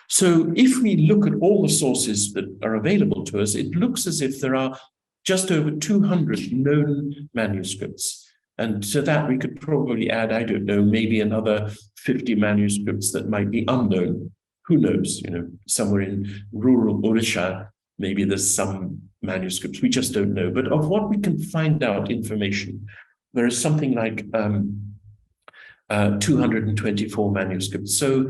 So if we look at all the sources that are available to us, it looks as if there are just over 200 known manuscripts. And to that, we could probably add, I don't know, maybe another 50 manuscripts that might be unknown. Who knows, somewhere in rural Odisha, maybe there's some manuscripts, we just don't know. But of what we can find out information, there is something like 224 manuscripts. So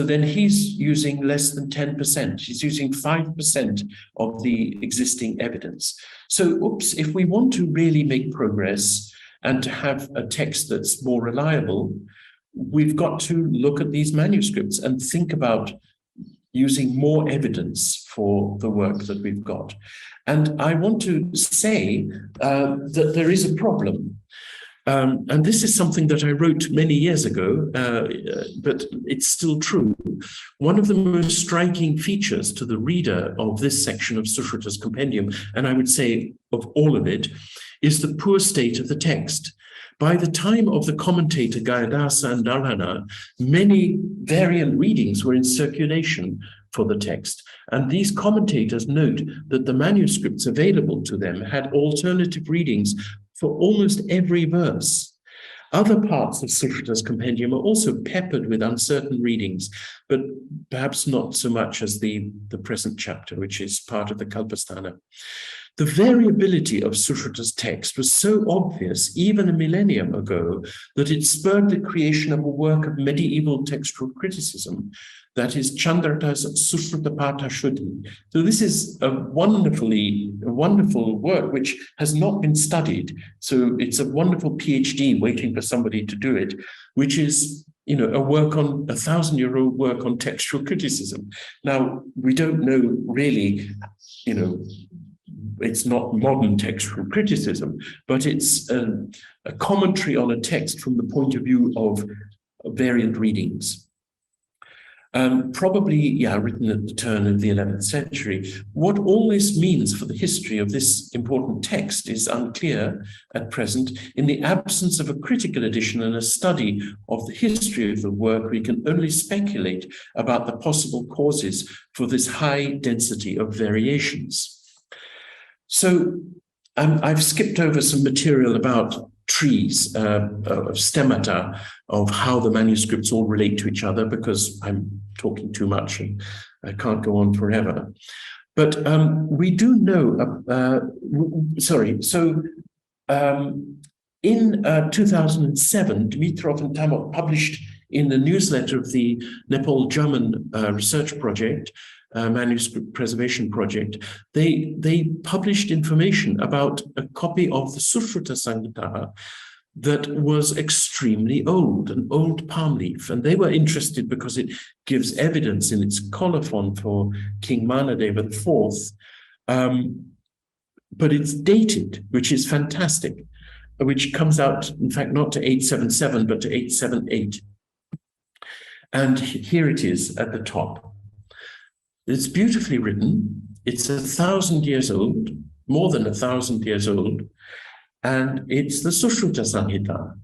then he's using less than 10%. He's using 5% of the existing evidence. So, if we want to really make progress and to have a text that's more reliable, we've got to look at these manuscripts and think about using more evidence for the work that we've got. And I want to say that there is a problem. And this is something that I wrote many years ago, but it's still true. One of the most striking features to the reader of this section of Sushruta's compendium, and I would say of all of it, is the poor state of the text. By the time of the commentator Gayadasa and Dharana, many variant readings were in circulation for the text. And these commentators note that the manuscripts available to them had alternative readings for almost every verse. Other parts of Sushruta's compendium are also peppered with uncertain readings, but perhaps not so much as the present chapter, which is part of the Kalpasthana. The variability of Sushruta's text was so obvious even a millennium ago that it spurred the creation of a work of medieval textual criticism, that is Chandrata's Sushruta Patha Shuddhi. So this is a wonderful work which has not been studied. So it's a wonderful PhD waiting for somebody to do it, which is a work on 1,000-year-old work on textual criticism. Now, we don't know really, it's not modern textual criticism, but it's a commentary on a text from the point of view of variant readings. Probably, written at the turn of the 11th century. What all this means for the history of this important text is unclear at present. In the absence of a critical edition and a study of the history of the work, we can only speculate about the possible causes for this high density of variations. So I've skipped over some material about trees of stemata, of how the manuscripts all relate to each other, because I'm talking too much and I can't go on forever. But we do know, in 2007, Dimitrov and Tamok published in the newsletter of the Nepal German Research Project, Manuscript Preservation Project, they published information about a copy of the Sushruta Samhita that was extremely old, an old palm leaf. And they were interested because it gives evidence in its colophon for King Manadeva IV. But it's dated, which is fantastic, which comes out, in fact, not to 877, but to 878. And here it is at the top. It's beautifully written. It's 1,000 years old, more than 1,000 years old. And it's the Sushruta Samhita.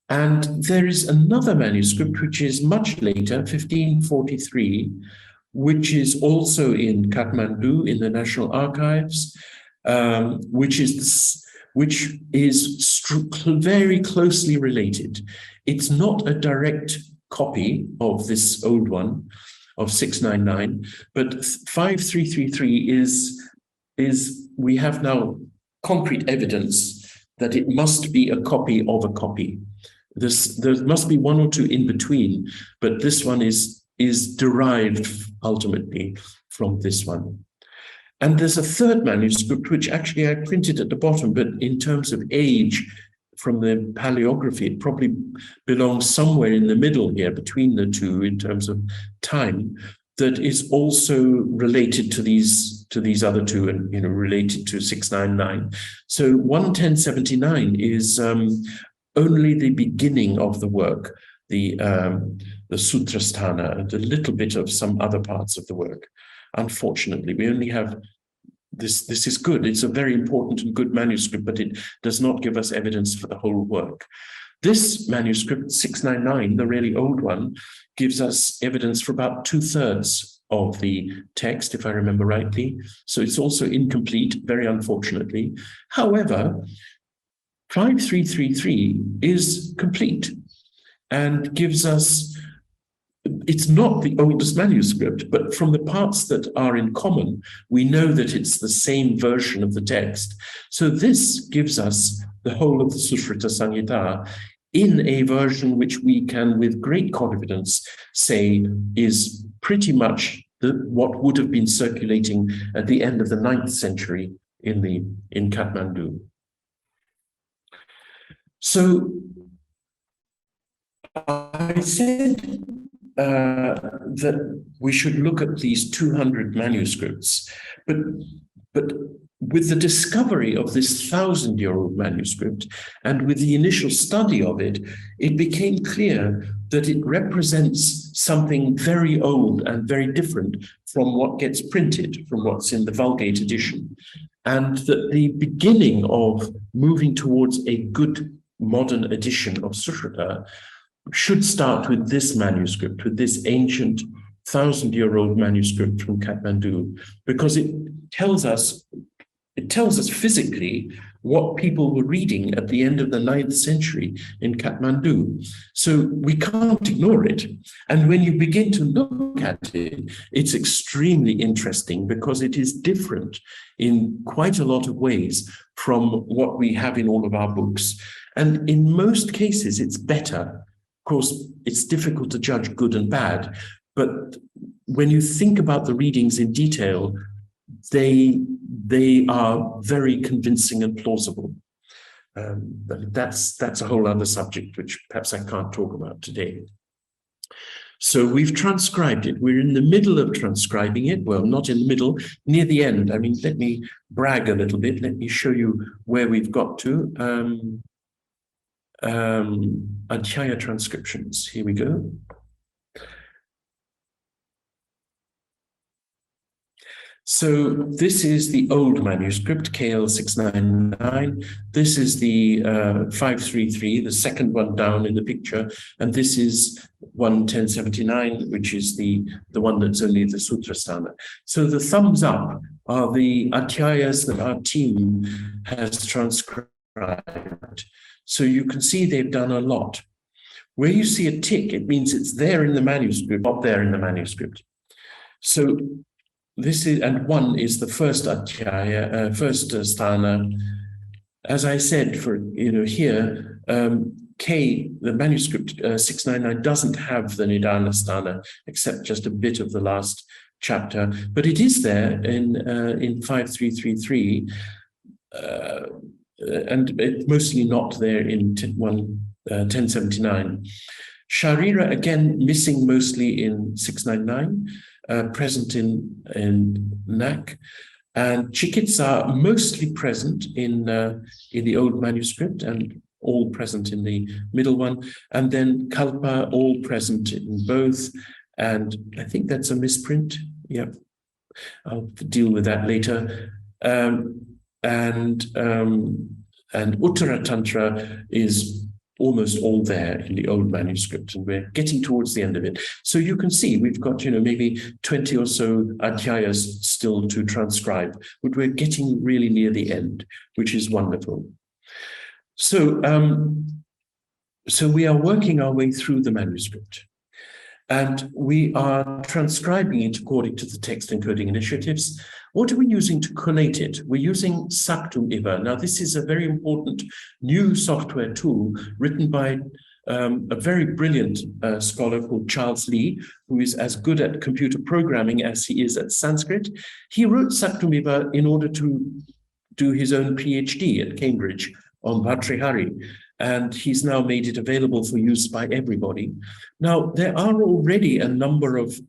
And there is another manuscript, which is much later, 1543, which is also in Kathmandu in the National Archives, which is very closely related. It's not a direct copy of this old one of 699, but 5333 is we have now concrete evidence that it must be a copy of a copy. There must be one or two in between, but this one is derived ultimately from this one. And there's a third manuscript, which actually I printed at the bottom, but in terms of age, from the paleography, it probably belongs somewhere in the middle here between the two in terms of time, that is also related to these other two, and related to 699. So 1079 is only the beginning of the work, the Sutrasthana, and a little bit of some other parts of the work. Unfortunately, we only have this. This is good. It's a very important and good manuscript, but it does not give us evidence for the whole work. This manuscript, 699, the really old one, gives us evidence for about 2/3 of the text, if I remember rightly. So it's also incomplete, very unfortunately. However, 5333 is complete and gives us, it's not the oldest manuscript, but from the parts that are in common, we know that it's the same version of the text. So this gives us the whole of the Sushrita Samhita in a version which we can, with great confidence, say is pretty much what would have been circulating at the end of the 9th century in Kathmandu. So I said that we should look at these 200 manuscripts, but with the discovery of this 1,000-year-old manuscript and with the initial study of it, it became clear that it represents something very old and very different from what gets printed, from what's in the Vulgate edition, and that the beginning of moving towards a good modern edition of Sushrita should start with this manuscript, with this ancient 1,000-year-old manuscript from Kathmandu, because it tells us physically what people were reading at the end of the 9th century in Kathmandu. So we can't ignore it. And when you begin to look at it, it's extremely interesting because it is different in quite a lot of ways from what we have in all of our books. And in most cases, it's better. Of course, it's difficult to judge good and bad, but when you think about the readings in detail, they are very convincing and plausible. But that's a whole other subject, which perhaps I can't talk about today. So we've transcribed it. We're in the middle of transcribing it. Well, not in the middle, near the end. I mean, let me brag a little bit. Let me show you where we've got to. Adhyaya transcriptions. Here we go. So this is the old manuscript, KL 699. This is the 533, the second one down in the picture. And this is 1079, which is the one that's only the Sutrasthana. So the thumbs up are the adhyayas that our team has transcribed. So you can see they've done a lot. Where you see a tick, it means it's there in the manuscript, not there in the manuscript. So this is, and 1 is the first adhyaya, first sthana. As I said, for here, K, the manuscript 699 doesn't have the Nidana sthana, except just a bit of the last chapter, but it is there in 5333, and it's mostly not there in 1079. Sharira, again, missing mostly in 699. Present in Nak, and Chikitsa mostly present in the old manuscript and all present in the middle one, and then Kalpa all present in both, and I think that's a misprint. Yep, I'll deal with that later. And Uttara Tantra is almost all there in the old manuscript, and we're getting towards the end of it. So you can see we've got, maybe 20 or so adhyayas still to transcribe, but we're getting really near the end, which is wonderful. So, so we are working our way through the manuscript, and we are transcribing it according to the text encoding initiatives. What are we using to collate it? We're using Saktum Iva. Now, this is a very important new software tool written by a very brilliant scholar called Charles Lee, who is as good at computer programming as he is at Sanskrit. He wrote Saktumiva in order to do his own PhD at Cambridge on Bhartrihari, and he's now made it available for use by everybody. Now, there are already a number of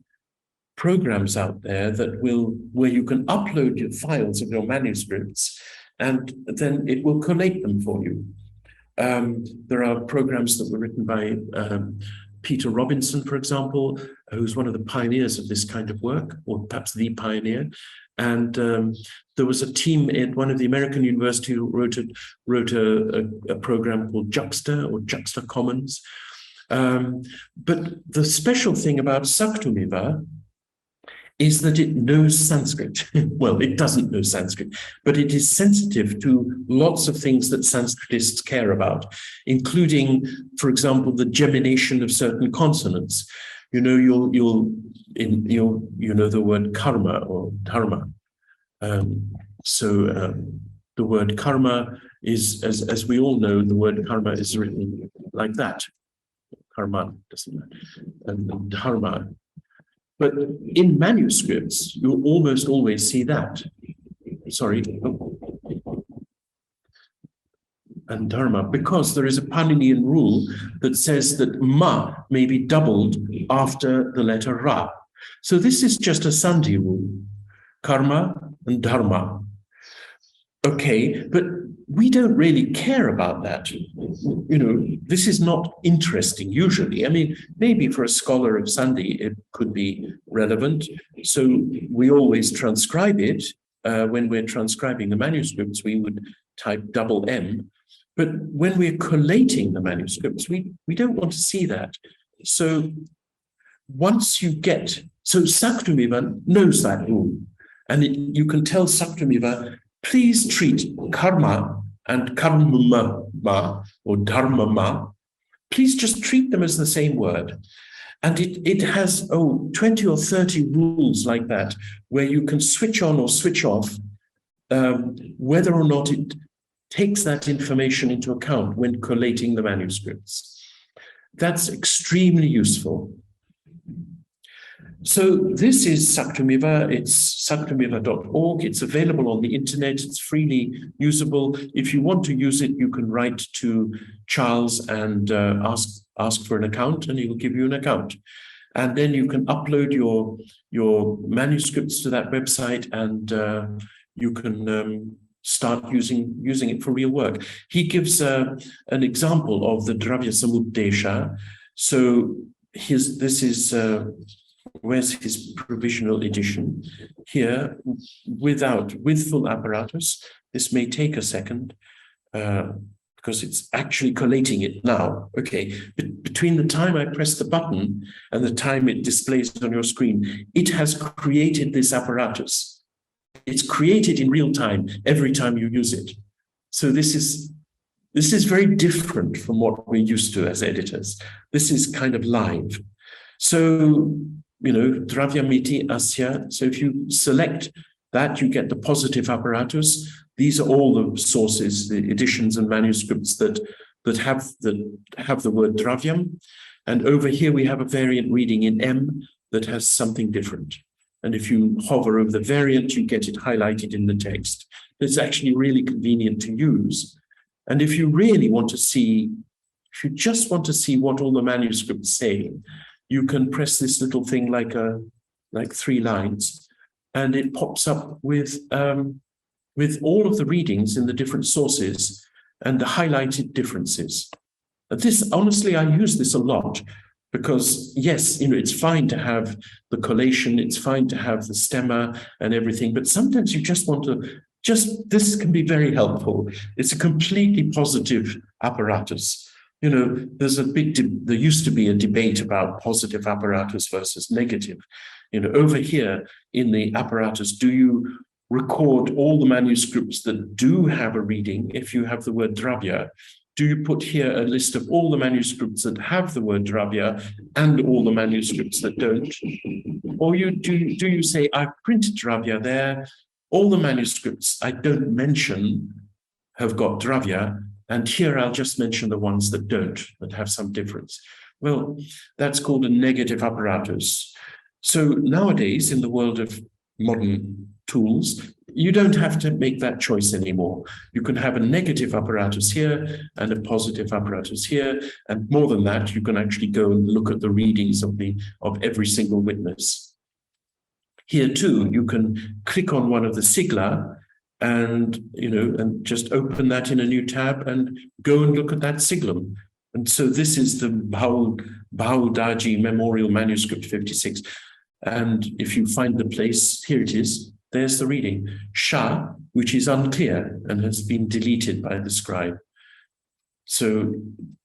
programs out there where you can upload your files of your manuscripts, and then it will collate them for you. There are programs that were written by Peter Robinson, for example, who's one of the pioneers of this kind of work, or perhaps the pioneer. And there was a team at one of the American universities who wrote a program called Juxta or Juxta Commons. But the special thing about Saktumiva is that it knows Sanskrit. Well, it doesn't know Sanskrit, but it is sensitive to lots of things that Sanskritists care about, including, for example, the gemination of certain consonants. You know, you know the word karma or dharma. The word karma is, as we all know, the word karma is written like that. Karma doesn't matter, and dharma. But in manuscripts, you'll almost always see that. Sorry. And dharma, because there is a Paninian rule that says that ma may be doubled after the letter ra. So this is just a sandhi rule, karma and dharma. Okay, but we don't really care about that. You know, this is not interesting usually. I mean, maybe for a scholar of Sandhi, it could be relevant. So we always transcribe it. When we're transcribing the manuscripts, we would type double M. But when we're collating the manuscripts, we don't want to see that. So once you get, so Saktumiva knows that rule. And you can tell Saktumiva, please treat karma and karma or dharma, please just treat them as the same word. And it has 20 or 30 rules like that, where you can switch on or switch off whether or not it takes that information into account when collating the manuscripts. That's extremely useful. So this is Saktumiva. It's saktumiva.org. It's available on the internet. It's freely usable. If you want to use it, you can write to Charles and ask for an account, and he will give you an account. And then you can upload your manuscripts to that website, and you can start using it for real work. He gives an example of the Dravya Samuddesha. So where's his provisional edition? Here, with full apparatus. This may take a second because it's actually collating it now. Okay, but between the time I press the button and the time it displays on your screen, it has created this apparatus. It's created in real time every time you use it. So this is very different from what we're used to as editors. This is kind of live. So, you know, Dravyamiti Asya. So if you select that, you get the positive apparatus. These are all the sources, the editions and manuscripts that have the word Dravyam. And over here we have a variant reading in M that has something different. And if you hover over the variant, you get it highlighted in the text. It's actually really convenient to use. And if you really want to see, if you just want to see what all the manuscripts say, you can press this little thing like 3 lines, and it pops up with all of the readings in the different sources and the highlighted differences. This, honestly, I use this a lot because, yes, you know, it's fine to have the collation, it's fine to have the stemma and everything, but sometimes you just want to, this can be very helpful. It's a completely positive apparatus. You know, there used to be a debate about positive apparatus versus negative. You know, over here in the apparatus, do you record all the manuscripts that do have a reading if you have the word Dravya? Do you put here a list of all the manuscripts that have the word Dravya and all the manuscripts that don't? Or do you say, I've printed Dravya there, all the manuscripts I don't mention have got Dravya, And here I'll just mention the ones that don't, that have some difference. Well, that's called a negative apparatus. So nowadays, in the world of modern tools, you don't have to make that choice anymore. You can have a negative apparatus here and a positive apparatus here. And more than that, you can actually go and look at the readings of every single witness. Here too, you can click on one of the sigla and just open that in a new tab and go and look at that siglum. And so this is the Bahaudaji Memorial Manuscript 56. And if you find the place, here it is, there's the reading. Sha, which is unclear and has been deleted by the scribe. So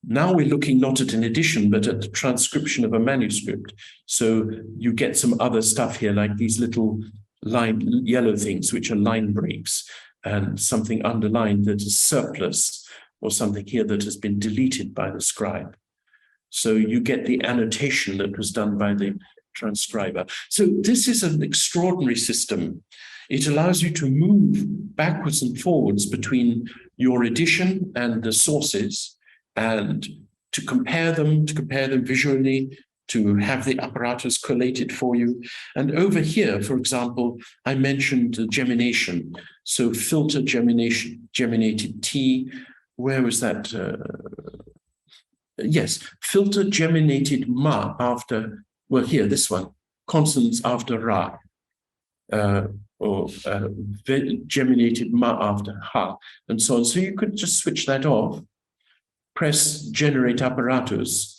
now we're looking not at an edition, but at the transcription of a manuscript. So you get some other stuff here, like these little yellow things, which are line breaks, and something underlined that is surplus, or something here that has been deleted by the scribe. So you get the annotation that was done by the transcriber. So this is an extraordinary system. It allows you to move backwards and forwards between your edition and the sources, and to compare them visually, to have the apparatus collated for you. And over here, for example, I mentioned the gemination. So filter gemination, geminated T. Where was that? Yes, filter geminated ma after, well, here, this one, consonants after ra, or geminated ma after ha, and so on. So you could just switch that off, press generate apparatus,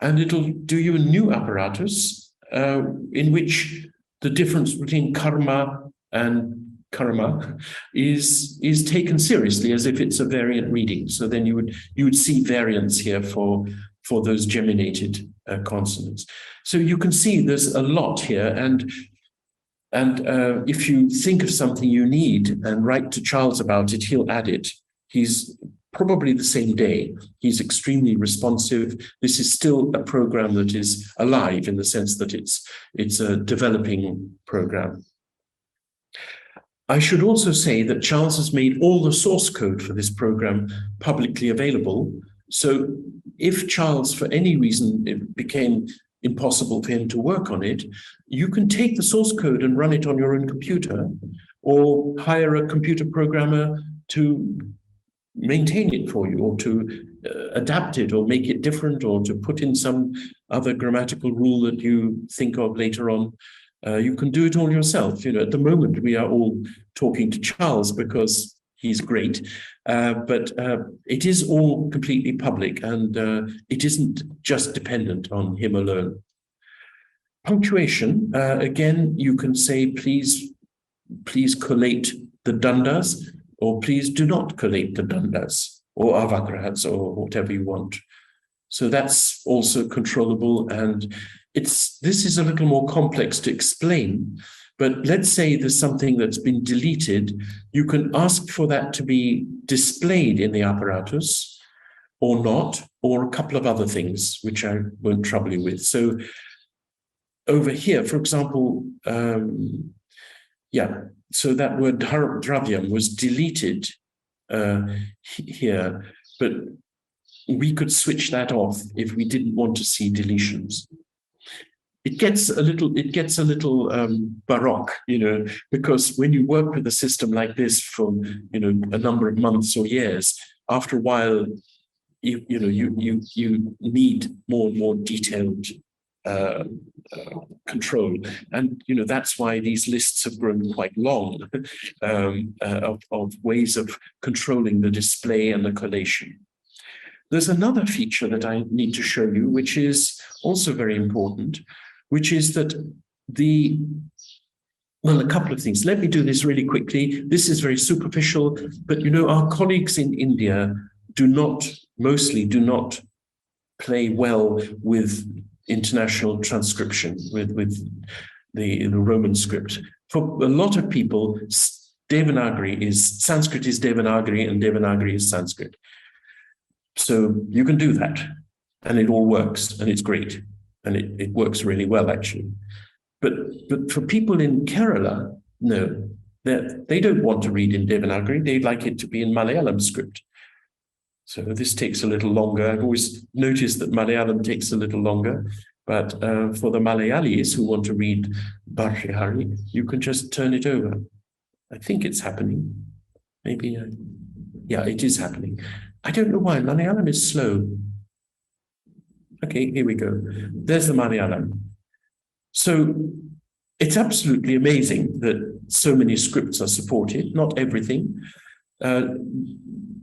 and it'll do you a new apparatus in which the difference between karma and karma is taken seriously, as if it's a variant reading. So then you would see variants here for those geminated consonants. So you can see there's a lot here, and if you think of something you need and write to Charles about it, he'll add it. He's probably the same day. He's extremely responsive. This is still a program that is alive in the sense that it's a developing program. I should also say that Charles has made all the source code for this program publicly available. So if Charles, for any reason, it became impossible for him to work on it, you can take the source code and run it on your own computer, or hire a computer programmer to maintain it for you, or to adapt it, or make it different, or to put in some other grammatical rule that you think of later on. You can do it all yourself. At the moment, we are all talking to Charles because he's great, but it is all completely public, and it isn't just dependent on him alone. Punctuation, again, you can say, please collate the dandas, or please do not collate the dandas, or avagrahas, or whatever you want. So that's also controllable, and this is a little more complex to explain, but let's say there's something that's been deleted. You can ask for that to be displayed in the apparatus or not, or a couple of other things, which I won't trouble you with. So over here, for example, so that word dravyam was deleted here, but we could switch that off if we didn't want to see deletions. It gets a little baroque, because when you work with a system like this for a number of months or years, after a while, you need more and more detailed control, and that's why these lists have grown quite long of ways of controlling the display and the collation. There's another feature that I need to show you, which is also very important, which is that a couple of things. Let me do this really quickly. This is very superficial, but our colleagues in India mostly do not play well with international transcription, with the Roman script. For a lot of people, Sanskrit is Devanagari and Devanagari is Sanskrit. So you can do that, and it all works, and it's great, and it works really well, actually. But for people in Kerala, no, they don't want to read in Devanagari. They like it to be in Malayalam script. So this takes a little longer. I've always noticed that Malayalam takes a little longer, but for the Malayalis who want to read Bhartrihari, you can just turn it over. I think it's happening. Maybe, yeah, it is happening. I don't know why. Malayalam is slow. Okay, here we go. There's the Malayalam. So it's absolutely amazing that so many scripts are supported, not everything.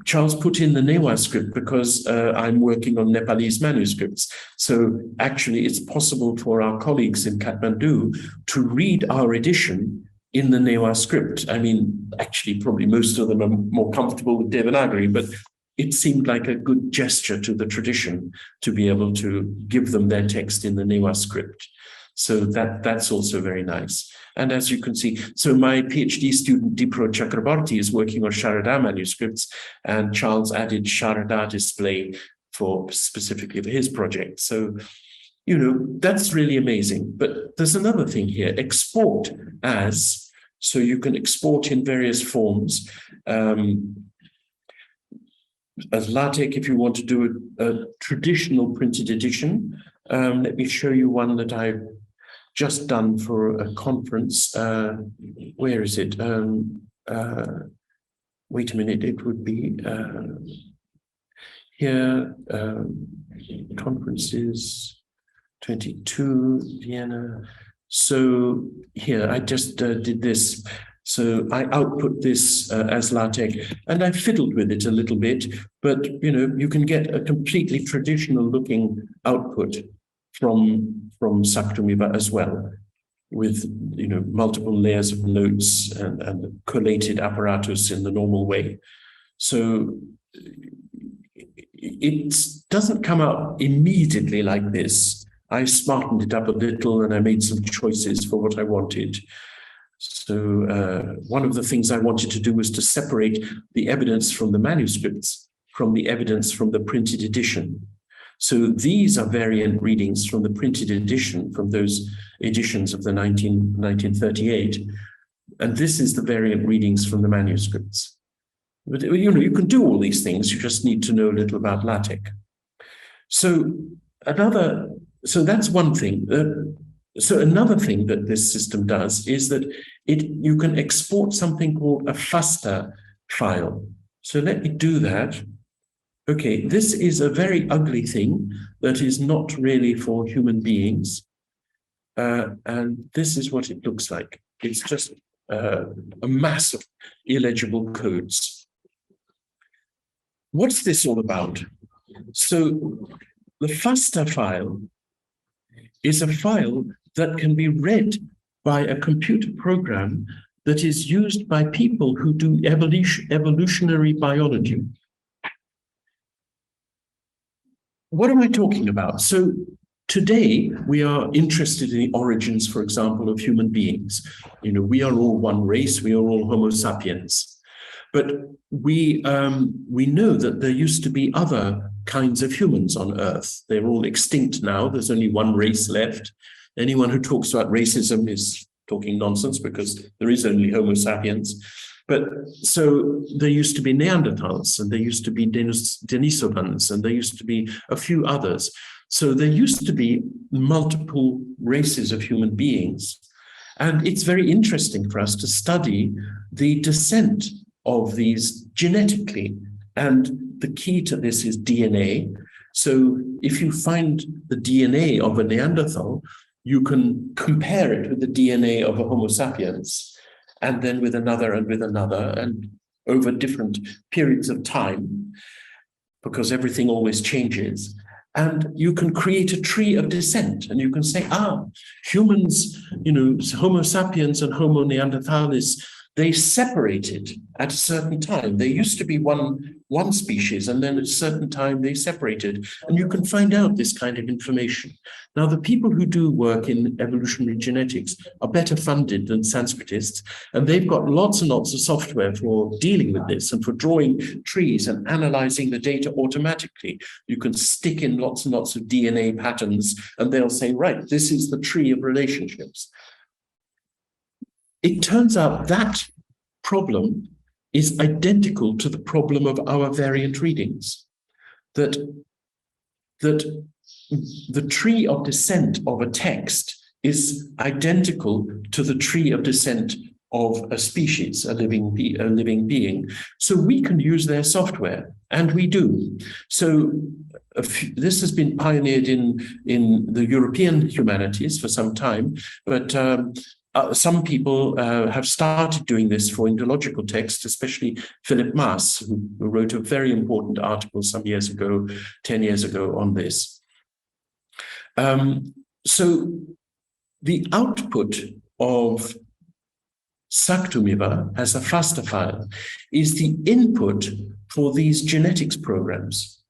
Charles put in the Newa script because I'm working on Nepalese manuscripts. So actually it's possible for our colleagues in Kathmandu to read our edition in the Newa script. I mean, actually probably most of them are more comfortable with Devanagari, but it seemed like a good gesture to the tradition to be able to give them their text in the Newa script. So that's also very nice. And as you can see, so my PhD student, Dipro Chakrabarti, is working on Sharada manuscripts, and Charles added Sharada display specifically for his project. So, you know, that's really amazing. But there's another thing here, export as, so you can export in various forms. As LaTeX, if you want to do a traditional printed edition, let me show you one that I've just done for a conference. Where is it? Wait a minute, it would be here, conferences 22, Vienna. So here, I just did this. So I output this as LaTeX, and I fiddled with it a little bit, but you know, you can get a completely traditional looking output from Saktumiva as well, with you know multiple layers of notes and collated apparatus in the normal way. So it doesn't come out immediately like this. I smartened it up a little and I made some choices for what I wanted. So one of the things I wanted to do was to separate the evidence from the manuscripts from the evidence from the printed edition. So these are variant readings from the printed edition, from those editions of the 1938. And this is the variant readings from the manuscripts. But you know, you can do all these things, you just need to know a little about LaTeX. So that's one thing. So another thing that this system does is that you can export something called a FASTA file. So let me do that. Okay, this is a very ugly thing that is not really for human beings. And this is what it looks like. It's just a mass of illegible codes. What's this all about? So the FASTA file is a file that can be read by a computer program that is used by people who do evolutionary biology. What am I talking about? So today we are interested in the origins, for example, of human beings. You know, we are all one race, we are all Homo sapiens. But we know that there used to be other kinds of humans on Earth. They're all extinct now. There's only one race left. Anyone who talks about racism is talking nonsense because there is only Homo sapiens. But so there used to be Neanderthals, and there used to be Denisovans, and there used to be a few others. So there used to be multiple races of human beings. And it's very interesting for us to study the descent of these genetically. And the key to this is DNA. So if you find the DNA of a Neanderthal, you can compare it with the DNA of a Homo sapiens, and then with another and over different periods of time, because everything always changes. And you can create a tree of descent, and you can say, humans, you know, Homo sapiens and Homo neanderthalis, they separated at a certain time. There used to be one species, and then at a certain time they separated. And you can find out this kind of information. Now, the people who do work in evolutionary genetics are better funded than Sanskritists, and they've got lots and lots of software for dealing with this and for drawing trees and analyzing the data automatically. You can stick in lots and lots of DNA patterns, and they'll say, right, this is the tree of relationships. It turns out that problem is identical to the problem of our variant readings. that the tree of descent of a text is identical to the tree of descent of a species, a living being. So we can use their software, and we do. So this has been pioneered in the European humanities for some time, but some people have started doing this for Indological texts, especially Philip Maas, who wrote a very important article some years ago, 10 years ago, on this. So the output of Saktumiva as a FASTA file is the input for these genetics programs.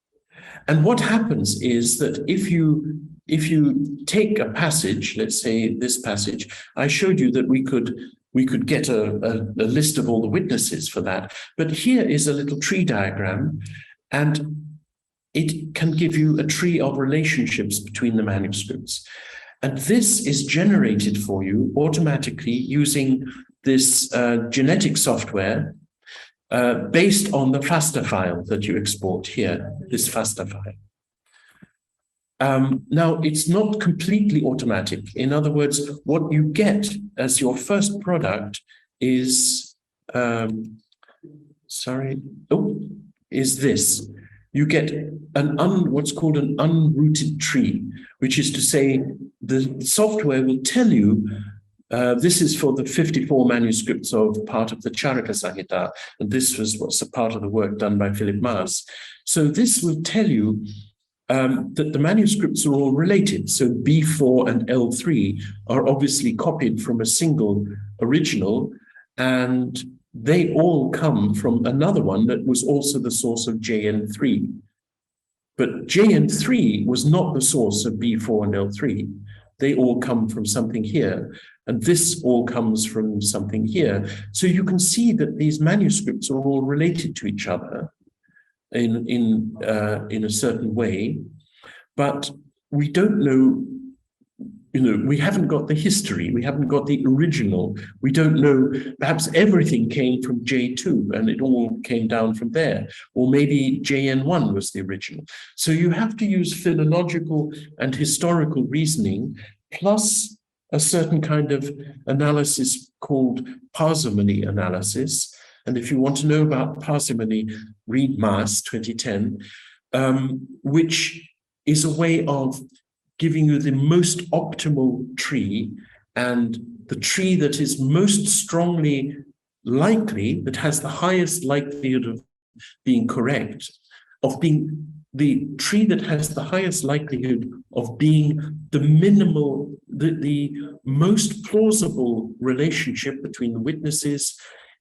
And what happens is that if you take a passage, let's say this passage, I showed you that we could get a list of all the witnesses for that. But here is a little tree diagram, and it can give you a tree of relationships between the manuscripts. And this is generated for you automatically using this genetic software based on the FASTA file that you export here, this FASTA file. Now, it's not completely automatic. In other words, what you get as your first product is, is this. You get what's called an unrooted tree, which is to say the software will tell you, this is for the 54 manuscripts of part of the Charaka Samhita, and this was what's a part of the work done by Philip Maas. So this will tell you that the manuscripts are all related. So B4 and L3 are obviously copied from a single original, and they all come from another one that was also the source of JN3. But JN3 was not the source of B4 and L3. They all come from something here, and this all comes from something here. So you can see that these manuscripts are all related to each other in a certain way, but we don't know. We haven't got the history, we haven't got the original, we don't know, perhaps everything came from J2 and it all came down from there, or maybe JN1 was the original. So you have to use philological and historical reasoning, plus a certain kind of analysis called parsimony analysis. And if you want to know about parsimony, read Maas 2010, which is a way of giving you the most optimal tree, and the tree that is most strongly likely, that has the highest likelihood of being correct, of being the tree that has the highest likelihood of being the minimal, the most plausible relationship between the witnesses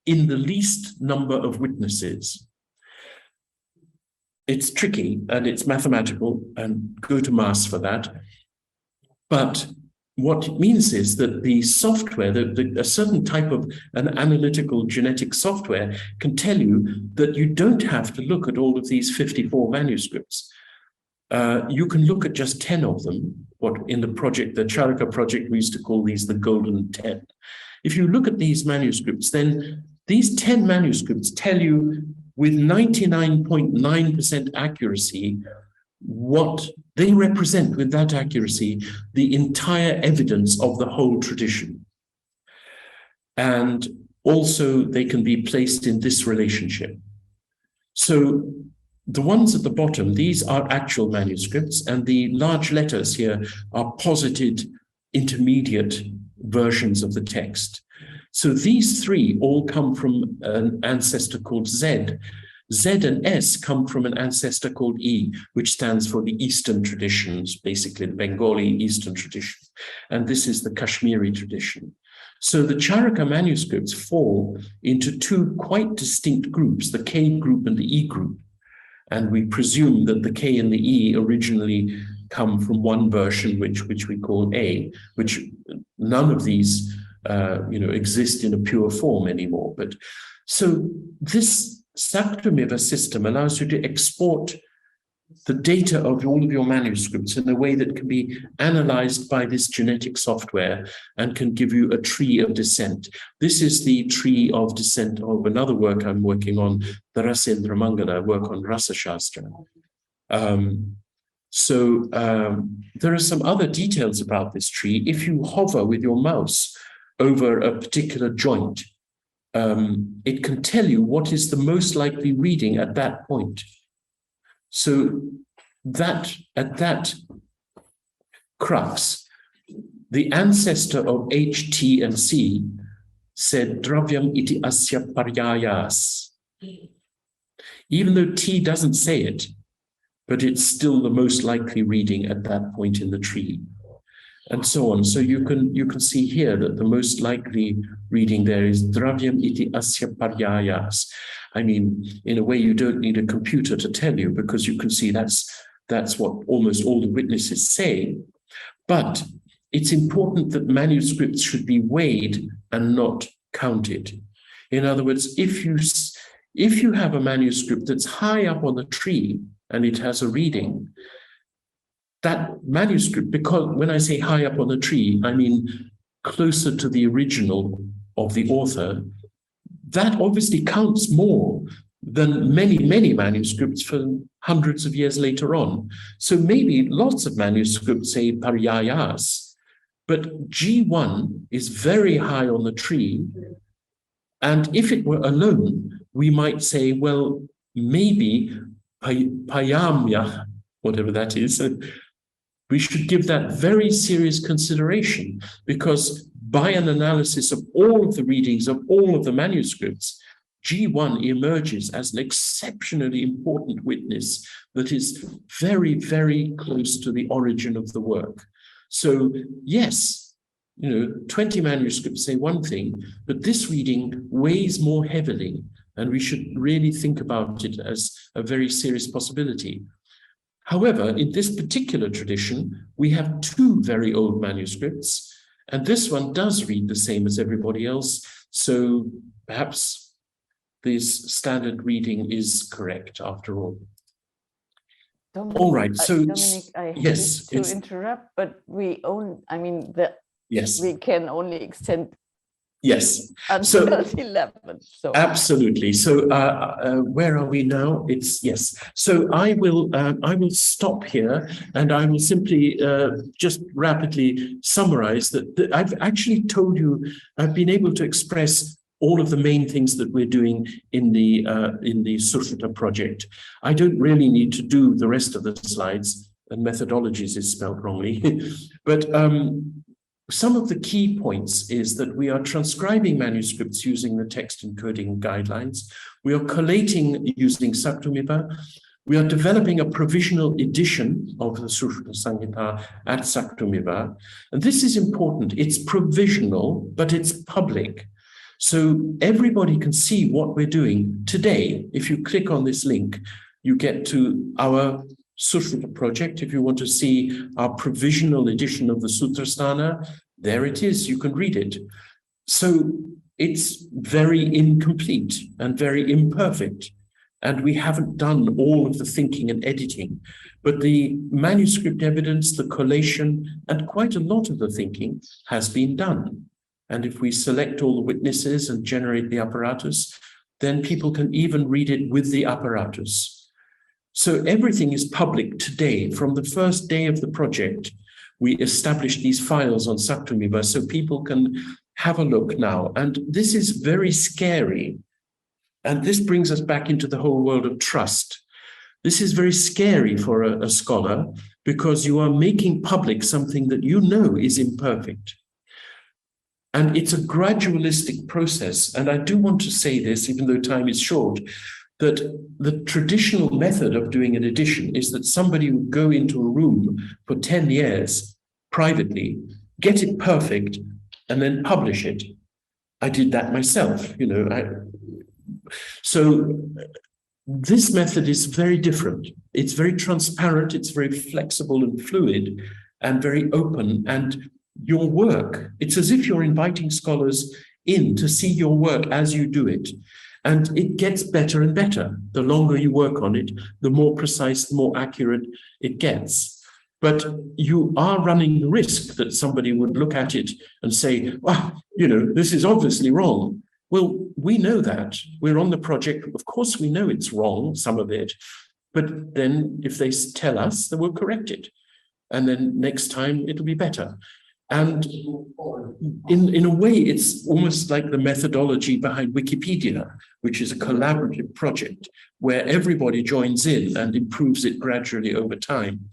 in the least number of witnesses. It's tricky and it's mathematical, and go to Maas for that. But what it means is that the software, a certain type of an analytical genetic software can tell you that you don't have to look at all of these 54 manuscripts. You can look at just 10 of them. What in the project, the Charaka project, we used to call these the golden 10. If you look at these manuscripts, then these 10 manuscripts tell you with 99.9% accuracy what they represent, with that accuracy, the entire evidence of the whole tradition. And also they can be placed in this relationship. So the ones at the bottom, these are actual manuscripts, and the large letters here are posited intermediate versions of the text. So these three all come from an ancestor called Z. Z and S come from an ancestor called E, which stands for the Eastern traditions, basically the Bengali Eastern tradition. And this is the Kashmiri tradition. So the Charaka manuscripts fall into two quite distinct groups, the K group and the E group. And we presume that the K and the E originally come from one version, which we call A, which none of these exist in a pure form anymore. But so this Saktumiva system allows you to export the data of all of your manuscripts in a way that can be analyzed by this genetic software and can give you a tree of descent. This is the tree of descent of another work I'm working on, the Rasendra Mangala work on Rasa Shastra. There are some other details about this tree. If you hover with your mouse over a particular joint, it can tell you what is the most likely reading at that point. So that at that crux, the ancestor of H, T, and C said dravyam iti asya paryayas. Even though T doesn't say it, but it's still the most likely reading at that point in the tree, and so on. So you can see here that the most likely reading there is dravyam iti asya paryayas. I mean, in a way, you don't need a computer to tell you, because you can see that's what almost all the witnesses say. But it's important that manuscripts should be weighed and not counted. In other words, if you have a manuscript that's high up on the tree and it has a reading, that manuscript, because when I say high up on the tree, I mean closer to the original of the author, that obviously counts more than many, many manuscripts for hundreds of years later on. So maybe lots of manuscripts say paryayas, but G1 is very high on the tree. And if it were alone, we might say, well, maybe payamya, whatever that is, we should give that very serious consideration, because by an analysis of all of the readings of all of the manuscripts, G1 emerges as an exceptionally important witness that is very, very close to the origin of the work. So yes, 20 manuscripts say one thing, but this reading weighs more heavily, and we should really think about it as a very serious possibility. However, in this particular tradition, we have two very old manuscripts, and this one does read the same as everybody else. So perhaps this standard reading is correct after all. Dominik, all right. So Dominik, I yes, hate to interrupt, but we can only extend. Yes. Until 11. So absolutely. So where are we now? It's yes. So I will stop here, and I will simply just rapidly summarize that I've actually told you, I've been able to express all of the main things that we're doing in the Sushruta project. I don't really need to do the rest of the slides, and methodologies is spelled wrongly, but some of the key points is that we are transcribing manuscripts using the text encoding guidelines. We are collating using Saktumibha. We are developing a provisional edition of the Sushruta Samhita at Saktumibha. And this is important. It's provisional, but it's public. So everybody can see what we're doing today. If you click on this link, you get to our Sushruta project. If you want to see our provisional edition of the Sutrasthana, there it is, you can read it. So it's very incomplete and very imperfect, and we haven't done all of the thinking and editing, but the manuscript evidence, the collation, and quite a lot of the thinking has been done. And if we select all the witnesses and generate the apparatus, then people can even read it with the apparatus. So everything is public today. From the first day of the project, we established these files on Saktumibha so people can have a look now. And this is very scary. And this brings us back into the whole world of trust. This is very scary for a scholar, because you are making public something that you know is imperfect. And it's a gradualistic process. And I do want to say this, even though time is short, that the traditional method of doing an edition is that somebody would go into a room for 10 years privately, get it perfect, and then publish it. I did that myself, So this method is very different. It's very transparent, it's very flexible and fluid, and very open. And your work, it's as if you're inviting scholars in to see your work as you do it. And it gets better and better. The longer you work on it, the more precise, the more accurate it gets. But you are running the risk that somebody would look at it and say, well, this is obviously wrong. Well, we know that. We're on the project. Of course, we know it's wrong, some of it. But then if they tell us, then we'll correct it. And then next time it'll be better. And in a way, it's almost like the methodology behind Wikipedia, which is a collaborative project where everybody joins in and improves it gradually over time.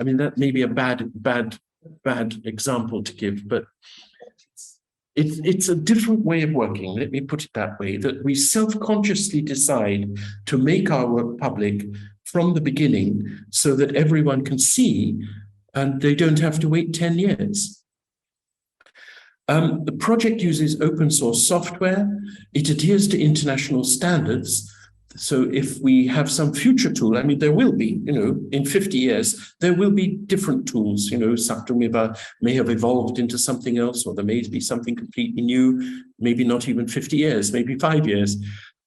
I mean, that may be a bad example to give, but it's a different way of working. Let me put it that way, that we self-consciously decide to make our work public from the beginning so that everyone can see and they don't have to wait 10 years. The project uses open source software. It adheres to international standards. So if we have some future tool, I mean, there will be, in 50 years, there will be different tools. Saktumiva may have evolved into something else, or there may be something completely new, maybe not even 50 years, maybe 5 years.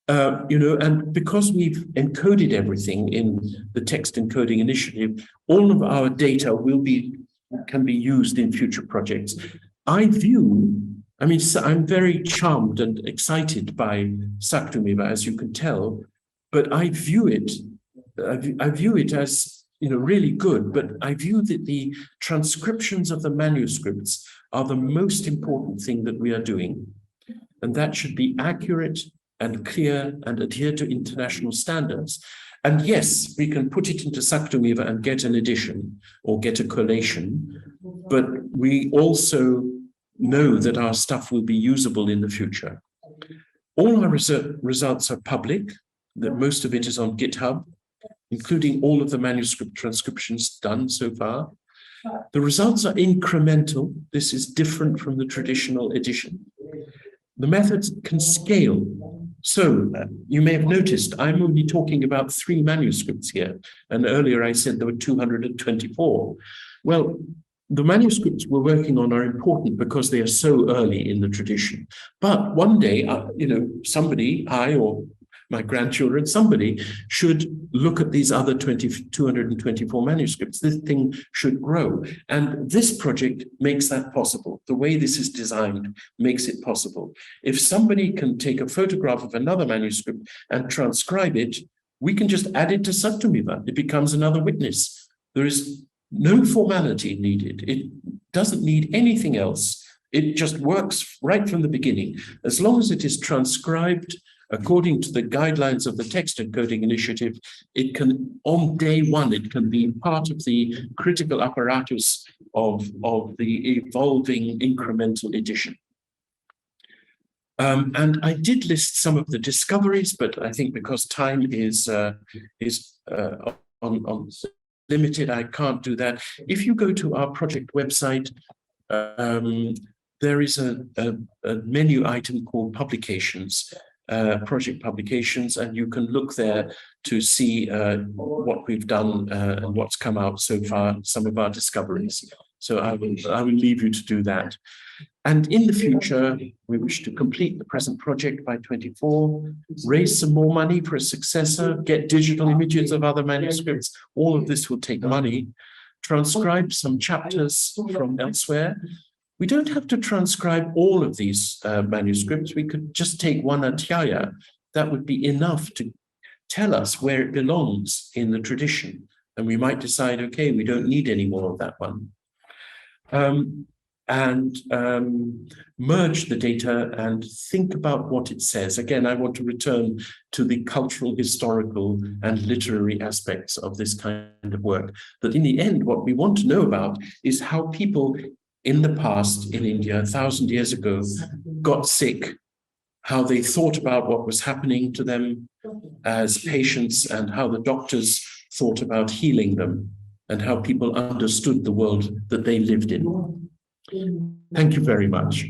And because we've encoded everything in the text encoding initiative, all of our data can be used in future projects. I'm very charmed and excited by Saktumiva, as you can tell, but I view it as really good. But I view that the transcriptions of the manuscripts are the most important thing that we are doing, and that should be accurate and clear and adhere to international standards. And yes, we can put it into Saktumiva and get an edition or get a collation, but we also know that our stuff will be usable in the future. All our results are public, that most of it is on GitHub, including all of the manuscript transcriptions done so far. The results are incremental. This is different from the traditional edition. The methods can scale. So you may have noticed I'm only talking about 3 manuscripts here, and earlier I said there were 224. Well, the manuscripts we're working on are important because they are so early in the tradition. But one day, somebody, I or my grandchildren, somebody should look at these other 224 manuscripts. This thing should grow. And this project makes that possible. The way this is designed makes it possible. If somebody can take a photograph of another manuscript and transcribe it, we can just add it to Saktumiva. It becomes another witness. There is no formality needed. It doesn't need anything else. It just works right from the beginning. As long as it is transcribed according to the guidelines of the text encoding initiative, it can, on day one, it can be part of the critical apparatus of the evolving incremental edition. And I did list some of the discoveries, but I think because time is limited, I can't do that. If you go to our project website, there is a menu item called Publications, Project Publications, and you can look there to see what we've done and what's come out so far, some of our discoveries. So I will leave you to do that. And in the future, we wish to complete the present project by 24, raise some more money for a successor, get digital images of other manuscripts. All of this will take money. Transcribe some chapters from elsewhere. We don't have to transcribe all of these manuscripts. We could just take one adhyaya. That would be enough to tell us where it belongs in the tradition. And we might decide, okay, we don't need any more of that one. Merge the data and think about what it says. Again, I want to return to the cultural, historical, and literary aspects of this kind of work. That in the end, what we want to know about is how people in the past in India, 1,000 years ago, got sick, how they thought about what was happening to them as patients, and how the doctors thought about healing them, and how people understood the world that they lived in. Thank you very much.